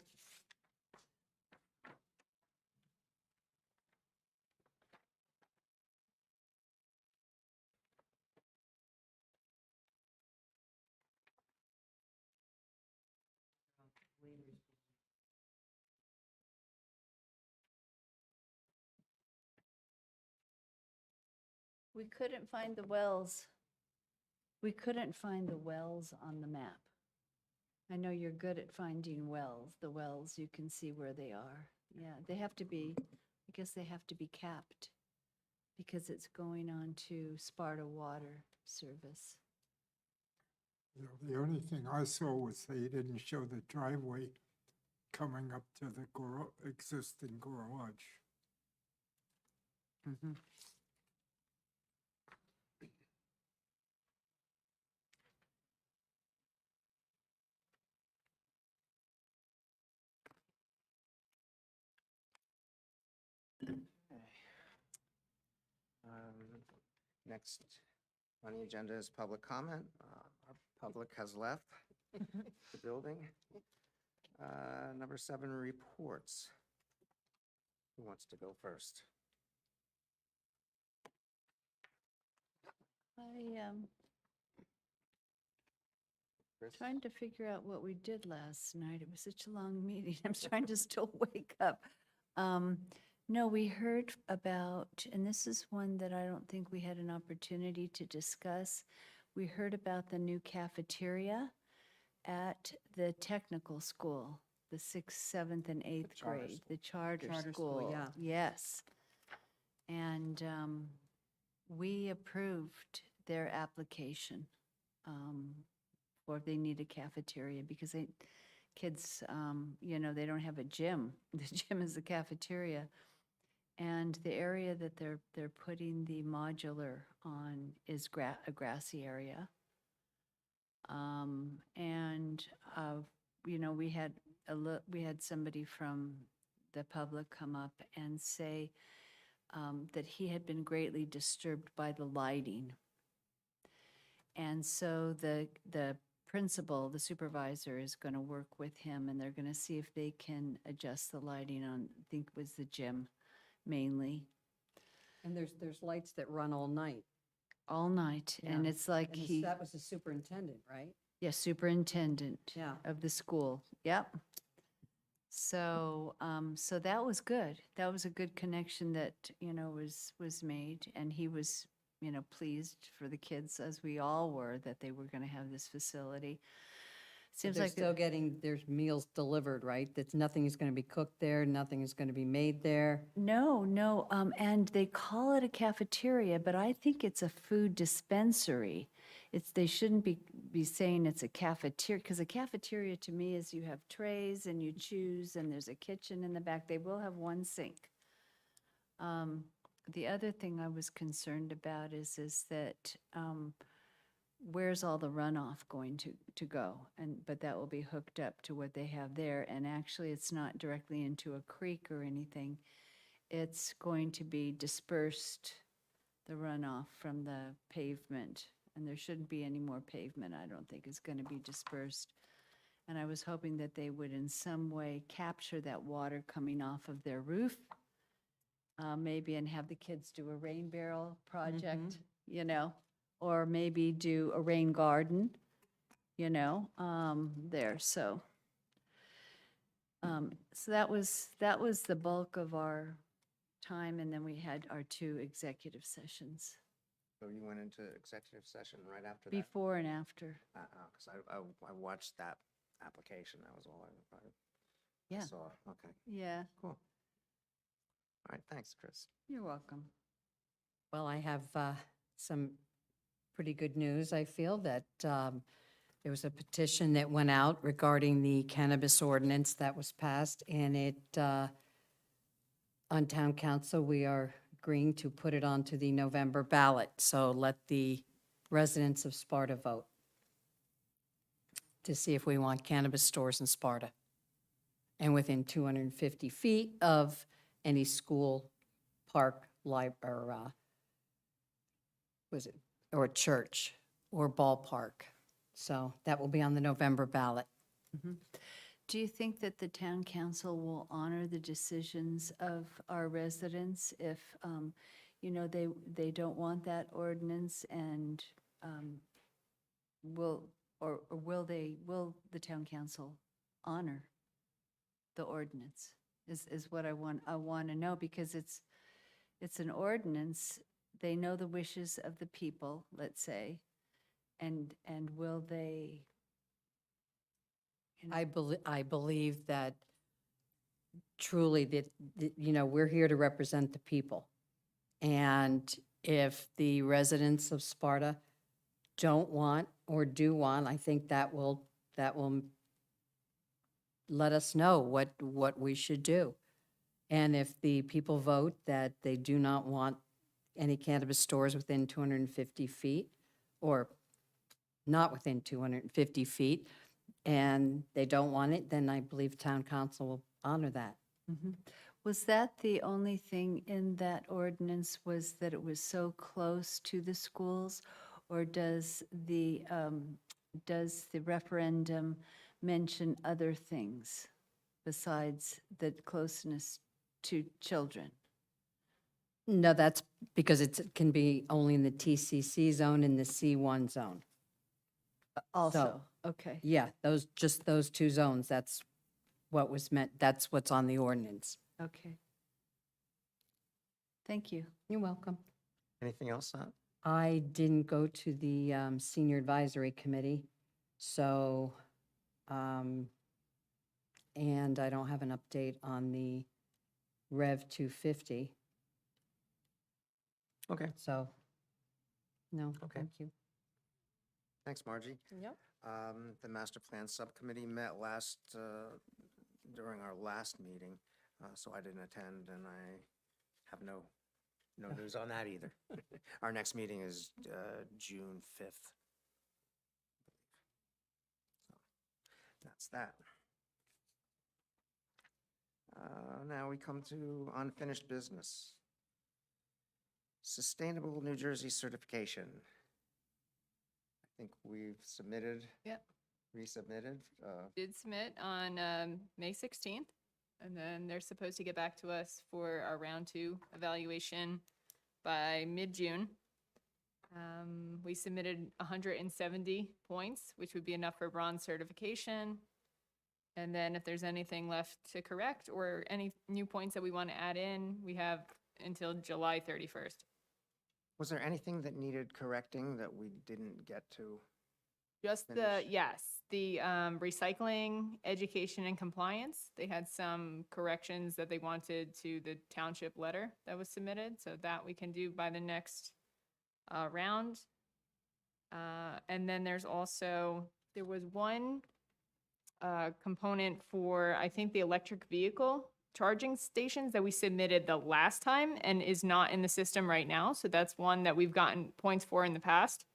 F: waivers.
I: We couldn't find the wells. We couldn't find the wells on the map. I know you're good at finding wells. The wells, you can see where they are. Yeah, they have to be, I guess they have to be capped because it's going on to Sparta Water Service.
D: The only thing I saw was they didn't show the driveway coming up to the existing garage.
B: Next on the agenda is public comment. Our public has left the building. Number 7, reports. Who wants to go first? Chris?
I: Trying to figure out what we did last night. It was such a long meeting. I'm trying to still wake up. No, we heard about, and this is one that I don't think we had an opportunity to discuss. We heard about the new cafeteria at the technical school, the 6th, 7th, and 8th
B: charter
I: grade,
B: school.
I: the charter
F: Charter
I: school.
F: school, yeah.
I: Yes. And we approved their application or they need a cafeteria because kids, they don't have a gym. The gym is the cafeteria. And the area that they're putting the modular on is a grassy area. We had somebody from the public come up and say that he had been greatly disturbed by the lighting. And so the principal, the supervisor is going to work with him and they're going to see if they can adjust the lighting on, I think it was the gym mainly,
F: And there's lights that run all night.
I: all night. And
F: Yeah.
I: it's like
F: And
I: he,
F: that was the superintendent, right?
I: yeah, superintendent
F: Yeah.
I: of the school. Yep. So, so that was good. That was a good connection that, was made. And he was, pleased for the kids, as we all were, that they were going to have this facility.
F: But
I: Seems
F: they're
I: like,
F: still getting, there's meals delivered, right? That's, nothing is going to be cooked there, nothing is going to be made there.
I: no, and they call it a cafeteria, but I think it's a food dispensary. They shouldn't be saying it's a cafeteria, because a cafeteria to me is you have trays and you choose, and there's a kitchen in the back. They will have one sink. The other thing I was concerned about is that, where's all the runoff going to go? But that will be hooked up to what they have there, and actually, it's not directly into a creek or anything. It's going to be dispersed, the runoff from the pavement, and there shouldn't be any more pavement, I don't think, is going to be dispersed. And I was hoping that they would in some way capture that water coming off of their roof, maybe, and have the kids do a rain barrel project, or maybe do a rain garden, there, so. So that was the bulk of our time, and then we had our 2 executive sessions,
B: So you went into executive session right after that?
I: before and after.
B: Because I watched that application, that was all I
I: Yeah,
B: saw. Okay,
I: yeah,
B: cool. All right, thanks, Chris.
I: you're welcome.
F: Well, I have some pretty good news. I feel that there was a petition that went out regarding the cannabis ordinance that was passed, and on town council, we are agreeing to put it onto the November ballot. So let the residents of Sparta vote to see if we want cannabis stores in Sparta and within 250 feet of any school, park, or or church or ballpark. So that will be on the November ballot.
I: Do you think that the town council will honor the decisions of our residents if, they don't want that ordinance, and will the town council honor the ordinance? Is what I want to know, because it's an ordinance. They know the wishes of the people, let's say, and will they?
F: I believe that truly that, we're here to represent the people. And if the residents of Sparta don't want or do want, I think that will let us know what we should do. And if the people vote that they do not want any cannabis stores within 250 feet, or not within 250 feet, and they don't want it, then I believe town council will honor that.
I: Was that the only thing in that ordinance, was that it was so close to the schools? Or does the referendum mention other things besides the closeness to children?
F: No, that's because it can be only in the TCC zone and the C1 zone.
I: Also, okay,
F: Yeah, just those 2 zones, that's what was meant, that's what's on the ordinance.
I: okay. Thank you.
F: You're welcome.
B: Anything else?
F: I didn't go to the Senior Advisory Committee, so, and I don't have an update on the Rev 250,
B: Okay,
F: so, no,
B: Okay.
F: thank you.
B: thanks, Margie.
H: Yep.
B: The Master Plan Subcommittee met during our last meeting, so I didn't attend, and I have no news on that either. Our next meeting is June 5th. So that's that. Now we come to unfinished business. Sustainable New Jersey certification. think we've submitted.
H: Yep.
B: Resubmitted.
H: Did submit on May 16th, and then they're supposed to get back to us for our round 2 evaluation by mid-June. We submitted 170 points, which would be enough for bronze certification. And then if there's anything left to correct or any new points that we want to add in, we have until July 31st.
B: Was there anything that needed correcting that we didn't get to?
H: Just the,
B: Finish.
H: yes, the recycling, education, and compliance. They had some corrections that they wanted to the township letter that was submitted, so that we can do by the next round. And then there was one component for, I think, the electric vehicle charging stations that we submitted the last time and is not in the system right now. So that's one that we've gotten points for in the past.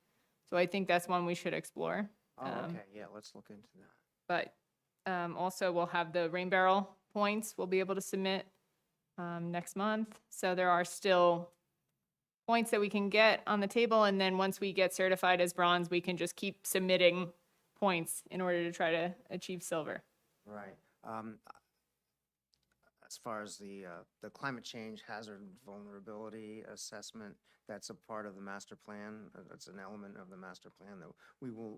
H: So I think that's one we should explore.
B: Oh, okay, yeah, let's look into that.
H: But also we'll have the rain barrel points we'll be able to submit next month. So there are still points that we can get on the table. And then once we get certified as bronze, we can just keep submitting points in order to try to achieve silver.
B: Right. As far as the climate change hazard vulnerability assessment, that's a part of the master plan. That's an element of the master plan that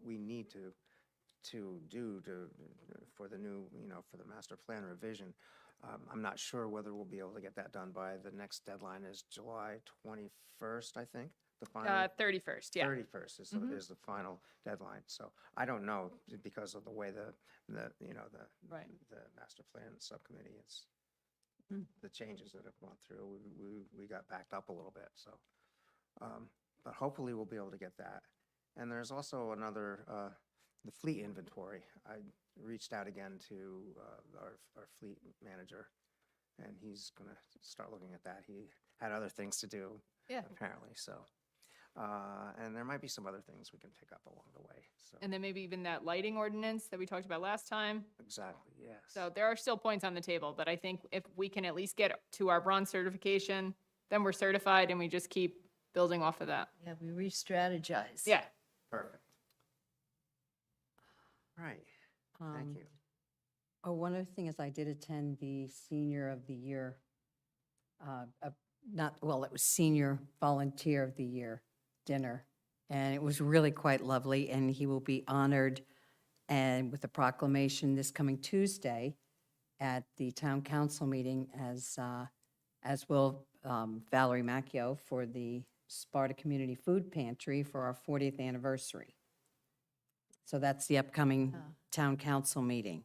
B: we need to do for the new, for the master plan revision. I'm not sure whether we'll be able to get that done by the next deadline is July 21st, I think. The final
H: 31st, yeah.
B: 31st is the final deadline. So I don't know because of the way the
H: Right.
B: the master plan subcommittee is, the changes that have gone through, we got backed up a little bit, so. But hopefully we'll be able to get that. And there's also another, the fleet inventory. I reached out again to our fleet manager, and he's gonna start looking at that. He had other things to do,
H: Yeah.
B: apparently, so. And there might be some other things we can pick up along the way, so.
H: And then maybe even that lighting ordinance that we talked about last time.
B: Exactly, yes.
H: So there are still points on the table, but I think if we can at least get to our bronze certification, then we're certified and we just keep building off of that.
I: Yeah, we re-strategize.
H: Yeah.
B: Perfect. Right, thank you.
F: Oh, one other thing is I did attend the Senior of the Year, it was Senior Volunteer of the Year dinner. And it was really quite lovely, and he will be honored and with a proclamation this coming Tuesday at the town council meeting as will Valerie Macchio for the Sparta Community Food Pantry for our 40th anniversary. So that's the upcoming town council meeting.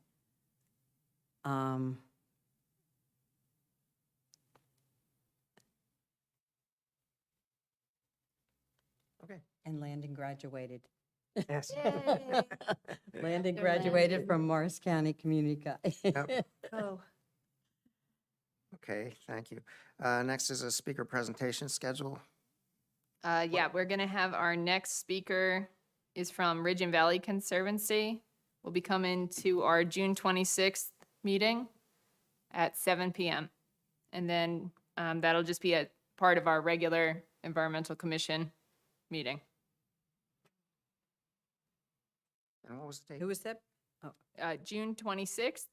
B: Okay.
F: And Landon graduated.
B: Yes.
F: Landon
I: Dr.
F: graduated
I: Landon.
F: from Morris County Community College.
I: Oh,
B: Okay, thank you. Next is a speaker presentation schedule.
H: Yeah, we're gonna have our next speaker is from Ridge and Valley Conservancy. Will be coming to our June 26th meeting at 7 p.m. And then that'll just be a part of our regular Environmental Commission meeting.
B: And what was the date?
F: Who was that?
H: June 26th.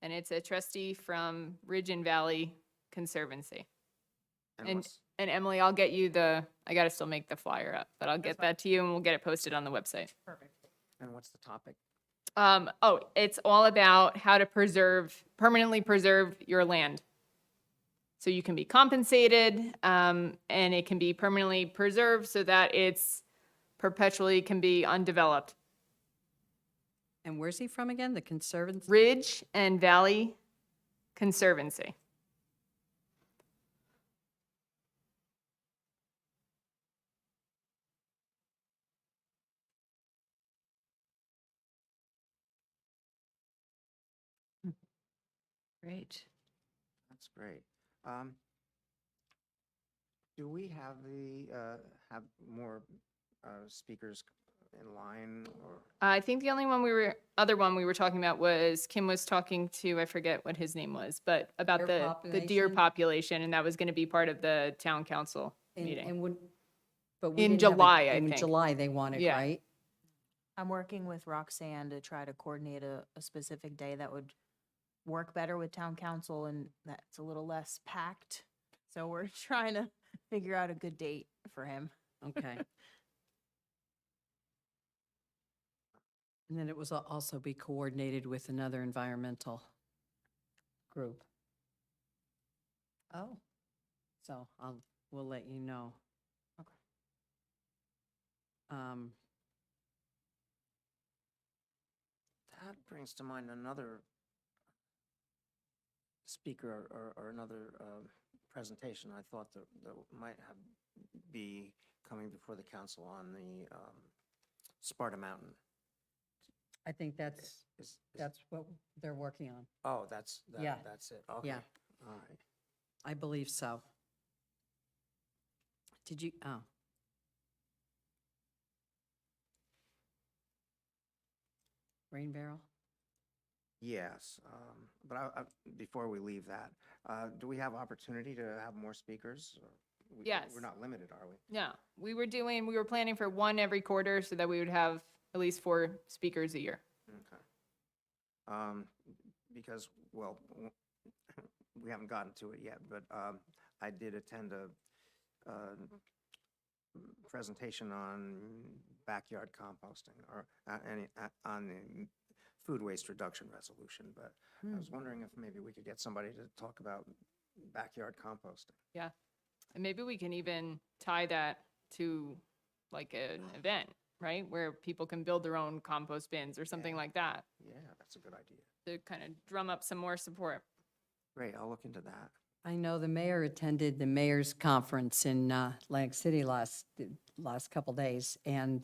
H: And it's a trustee from Ridge and Valley Conservancy. and-
B: what's-
H: And Emily, I'll get you I gotta still make the flyer up, but I'll get that to you and we'll get it posted on the website.
B: And what's the topic?
H: It's all about how to permanently preserve your land. So you can be compensated, and it can be permanently preserved so that it's perpetually can be undeveloped.
F: And where's he from again? The Conservancy?
H: Ridge and Valley Conservancy.
I: great.
B: That's great. Do we have have more speakers in line or?
H: I think the only other one we were talking about was Kim was talking to, I forget what his name was, but about
F: Deer
H: the deer
F: population?
H: population, and that was gonna be part of the town council
F: And-
H: meeting.
F: And But we
H: In
F: didn't have a-
H: July, I
F: In
H: think.
F: July, they wanted,
H: Yeah.
F: right?
C: I'm working with Roxanne to try to coordinate a specific day that would work better with town council and that's a little less packed. So we're trying to figure out a good date for him.
F: Okay. And then it was also be coordinated with another environmental group.
C: Oh.
F: So we'll let you know.
C: Okay.
B: That brings to mind another speaker or another presentation I thought that might be coming before the council on the Sparta Mountain.
F: I think
B: Is-
F: that's what they're working on.
B: Oh,
F: Yeah.
B: that's it. Okay.
F: Yeah.
B: All right.
F: I believe so. Did you, oh. Rain barrel?
B: Yes, but before we leave that, do we have opportunity to have more speakers? Or
H: Yes.
B: We're not limited, are we?
H: No, we were planning for one every quarter so that we would have at least 4 speakers a year.
B: Okay. Because, well, we haven't gotten to it yet, but I did attend a presentation on backyard composting or on the food waste reduction resolution, but I was wondering if maybe we could get somebody to talk about backyard composting.
H: Yeah. And maybe we can even tie that to like an event, right? Where people can build their own compost bins or something
B: Yeah.
H: like that
B: Yeah, that's a good idea.
H: to kind of drum up some more support.
B: Great, I'll look into that.
F: I know the mayor attended the mayor's conference in Atlantic City last couple days, and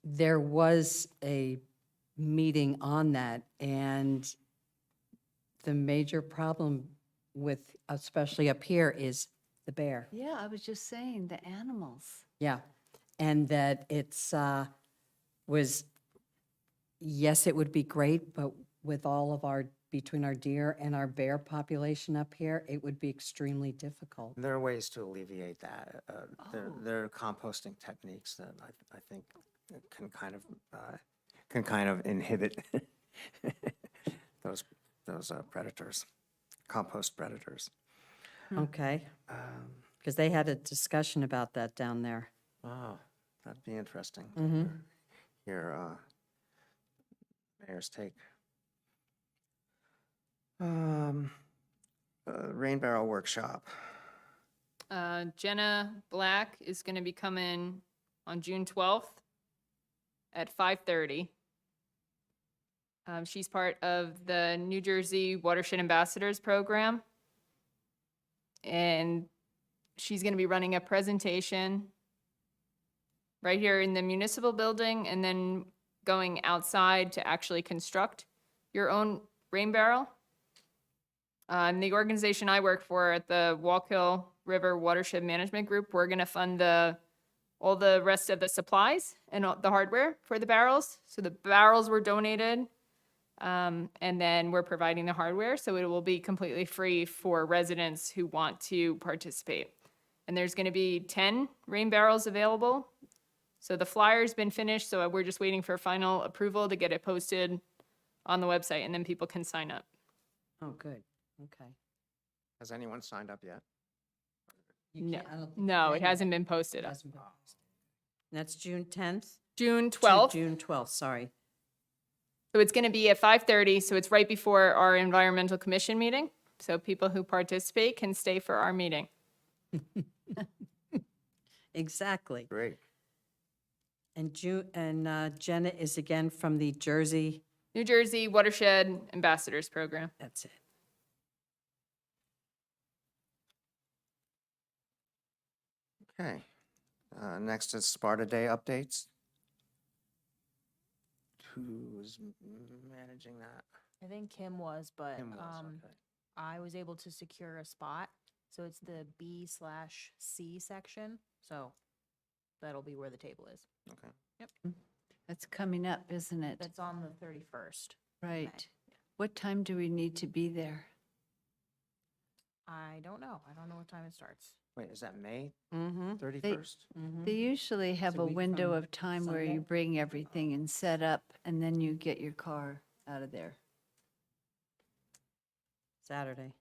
F: there was a meeting on that, and the major problem with, especially up here, is the bear.
I: Yeah, I was just saying, the animals.
F: Yeah, and that it's, yes, it would be great, but with all of our, between our deer and our bear population up here, it would be extremely difficult.
B: There are ways to alleviate that.
I: Oh.
B: There are composting techniques that I think can kind of inhibit those predators, compost predators.
F: Okay,
B: Um,
F: because they had a discussion about that down there.
B: Oh, that'd be interesting to
F: Mhm.
B: hear Mayor's take. Rain Barrel Workshop.
H: Jenna Black is going to be coming on June 12th at 5:30. She's part of the New Jersey Watershed Ambassadors Program. And she's going to be running a presentation right here in the municipal building and then going outside to actually construct your own rain barrel. And the organization I work for at the Wallkill River Watershed Management Group, we're going to fund all the rest of the supplies and all the hardware for the barrels. So the barrels were donated, and then we're providing the hardware. So it will be completely free for residents who want to participate. And there's going to be 10 rain barrels available. So the flyer's been finished, so we're just waiting for final approval to get it posted on the website, and then people can sign up.
F: Oh, good, okay.
B: Has anyone signed up yet?
F: You
H: No,
F: can't- I don't think
H: no, it
F: they-
H: hasn't been posted.
F: hasn't been posted. And that's June 10th?
H: June
F: To
H: 12th.
F: June 12th, sorry.
H: So it's going to be at 5:30, so it's right before our environmental commission meeting. So people who participate can stay for our meeting.
F: Exactly.
B: Great.
F: And Jenna is again from the Jersey,
H: New Jersey Watershed Ambassadors Program.
F: that's it.
B: Okay. Next is Sparta Day updates. Who's managing that?
C: I think Kim was, but
B: Kim was, okay.
C: I was able to secure a spot. So it's the B/C section. So that'll be where the table is.
B: Okay.
I: That's coming up, isn't it?
C: That's on the 31st.
I: Right. What time do we need to be there?
C: I don't know. I don't know what time it starts.
B: Wait, is that May
F: Mm-hmm.
B: 31st?
I: They usually have
F: a
I: a
F: week
I: window
F: from
I: of time where you
F: Sunday?
I: bring everything and set up, and then you get your car out of there.
F: Saturday.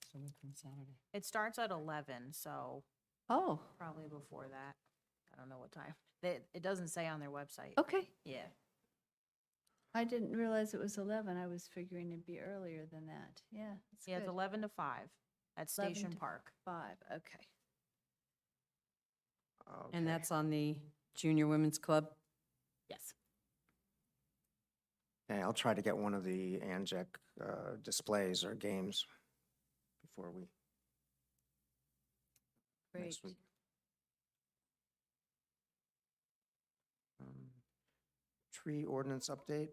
F: It's a week from Saturday.
C: It starts at 11, so
I: Oh,
C: probably before that. I don't know what time. It doesn't say on their website.
I: okay.
C: Yeah.
I: I didn't realize it was 11. I was figuring it'd be earlier than that. Yeah, it's
C: Yeah, it's
I: good.
C: 11 to 5 at
I: 11
C: Station
I: to
C: Park.
I: 5, okay.
B: Okay.
F: And that's on the Junior Women's Club?
C: Yes.
B: Okay, I'll try to get one of the Anjek displays or games before we,
I: Great.
B: next week. Tree ordinance update.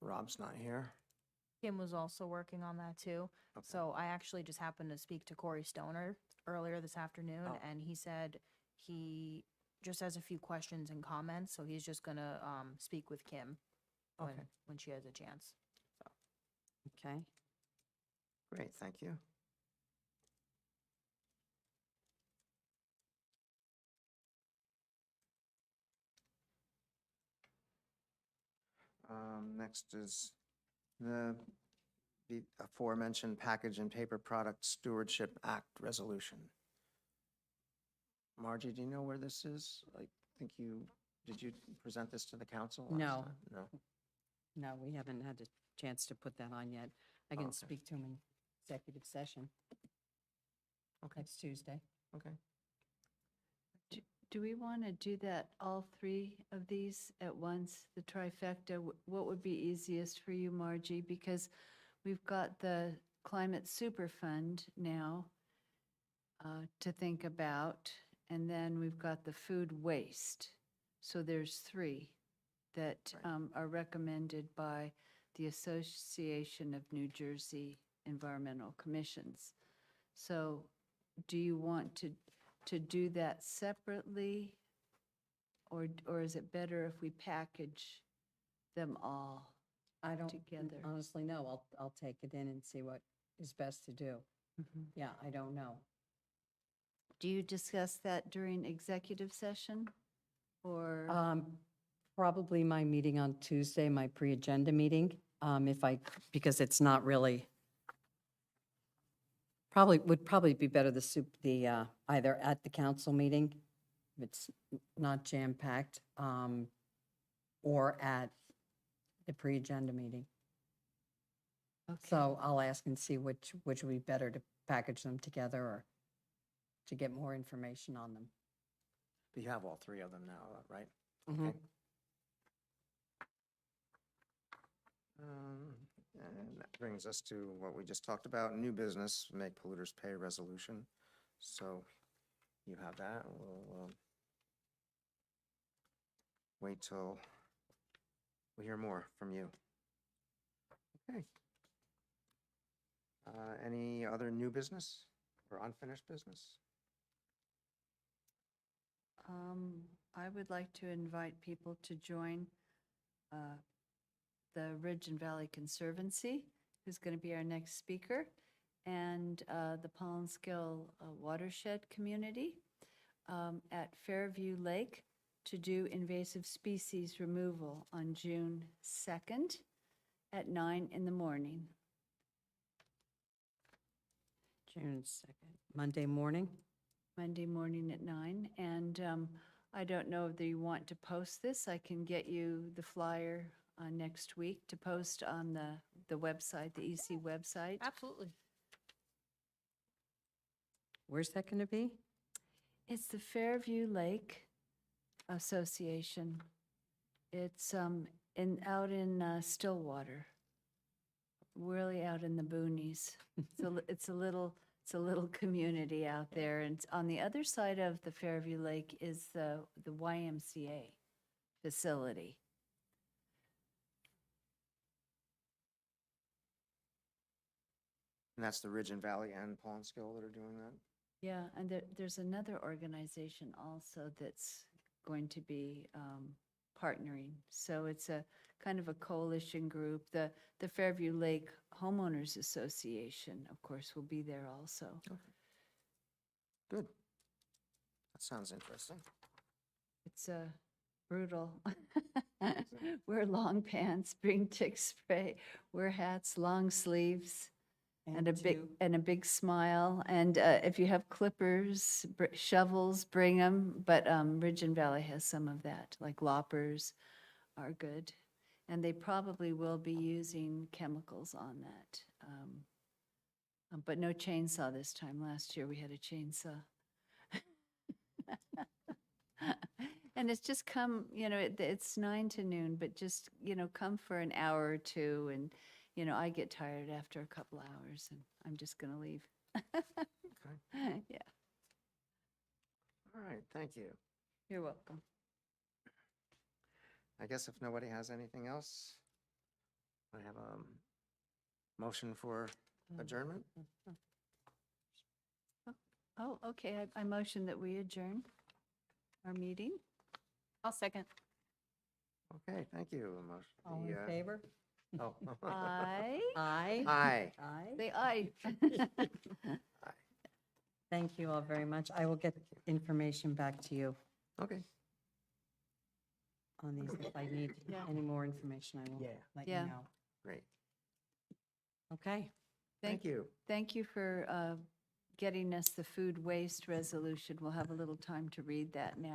B: Rob's not here.
C: Kim was also working on that too.
B: Okay.
C: So I actually just happened to speak to Corey Stoner earlier this afternoon,
B: Oh.
C: and he said he just has a few questions and comments, so he's just gonna speak with Kim
B: Okay.
C: when she has a chance.
F: Okay.
B: Great, thank you. Next is the aforementioned Package and Paper Product Stewardship Act resolution. Margie, do you know where this is? I think did you present this to the council last
F: No.
B: time? No.
F: No, we haven't had a chance to put that on yet. I can
B: okay.
F: speak to him in executive session
B: Okay,
F: next Tuesday.
B: okay.
I: Do we want to do that, all three of these at once, the trifecta? What would be easiest for you, Margie? Because we've got the Climate Super Fund now to think about, and then we've got the food waste. So there's three that are recommended by the Association of New Jersey Environmental Commissions. So do you want to do that separately? Or is it better if we package them all?
F: I don't
I: Together.
F: honestly know. I'll take it in and see what is best to do. Yeah, I don't know.
I: Do you discuss that during executive session? Or,
F: Probably my meeting on Tuesday, my pre-agenda meeting, because it's not really, would probably be better either at the council meeting, if it's not jam-packed, or at the pre-agenda meeting.
I: okay,
F: So I'll ask and see which would be better to package them together or to get more information on them.
B: But you have all three of them now, right?
F: Mhm.
B: Okay. And that brings us to what we just talked about, new business, make polluters pay resolution. So you have that. We'll wait till we hear more from you. Okay. Any other new business or unfinished business?
I: I would like to invite people to join the Ridge and Valley Conservancy, who's going to be our next speaker, and the Pollenskill Watershed Community at Fairview Lake to do invasive species removal on June 2nd at 9 in the morning.
F: June 2nd, Monday morning?
I: Monday morning at 9. And I don't know if you want to post this. I can get you the flyer next week to post on the website, the EC website.
C: Absolutely.
F: Where's that going to be?
I: It's the Fairview Lake Association. It's out in Stillwater, really out in the boonies. It's a little community out there, and on the other side of the Fairview Lake is the YMCA facility.
B: And that's the Ridge and Valley and Pollenskill that are doing that?
I: Yeah, and there's another organization also that's going to be partnering. So it's a kind of a coalition group. The Fairview Lake Homeowners Association, of course, will be there also.
B: Good. That sounds interesting.
I: It's brutal. Wear long pants, bring tick spray, wear hats, long sleeves, and a big smile. And if you have clippers, shovels, bring them. But Ridge and Valley has some of that, like loppers are good. And they probably will be using chemicals on that. But no chainsaw this time. Last year we had a chainsaw. And it's just come, it's 9 to noon, but just, come for an hour or two. And, I get tired after a couple hours and I'm just going to leave. Yeah,
B: All right, thank you.
I: you're welcome.
B: I guess if nobody has anything else, I have a motion for adjournment.
I: Oh, okay. I motion that we adjourn our meeting.
C: I'll second.
B: Okay, thank you.
F: All in favor?
B: Oh.
I: Aye.
F: Aye.
B: Aye.
F: Aye.
I: Say aye.
F: Thank you all very much. I will get information back to you
B: Okay.
F: on these. If I need any more information, I will let you
I: Yeah.
F: know.
B: Great.
F: Okay.
B: Thank you.
I: Thank you for getting us the food waste resolution. We'll have a little time to read that now.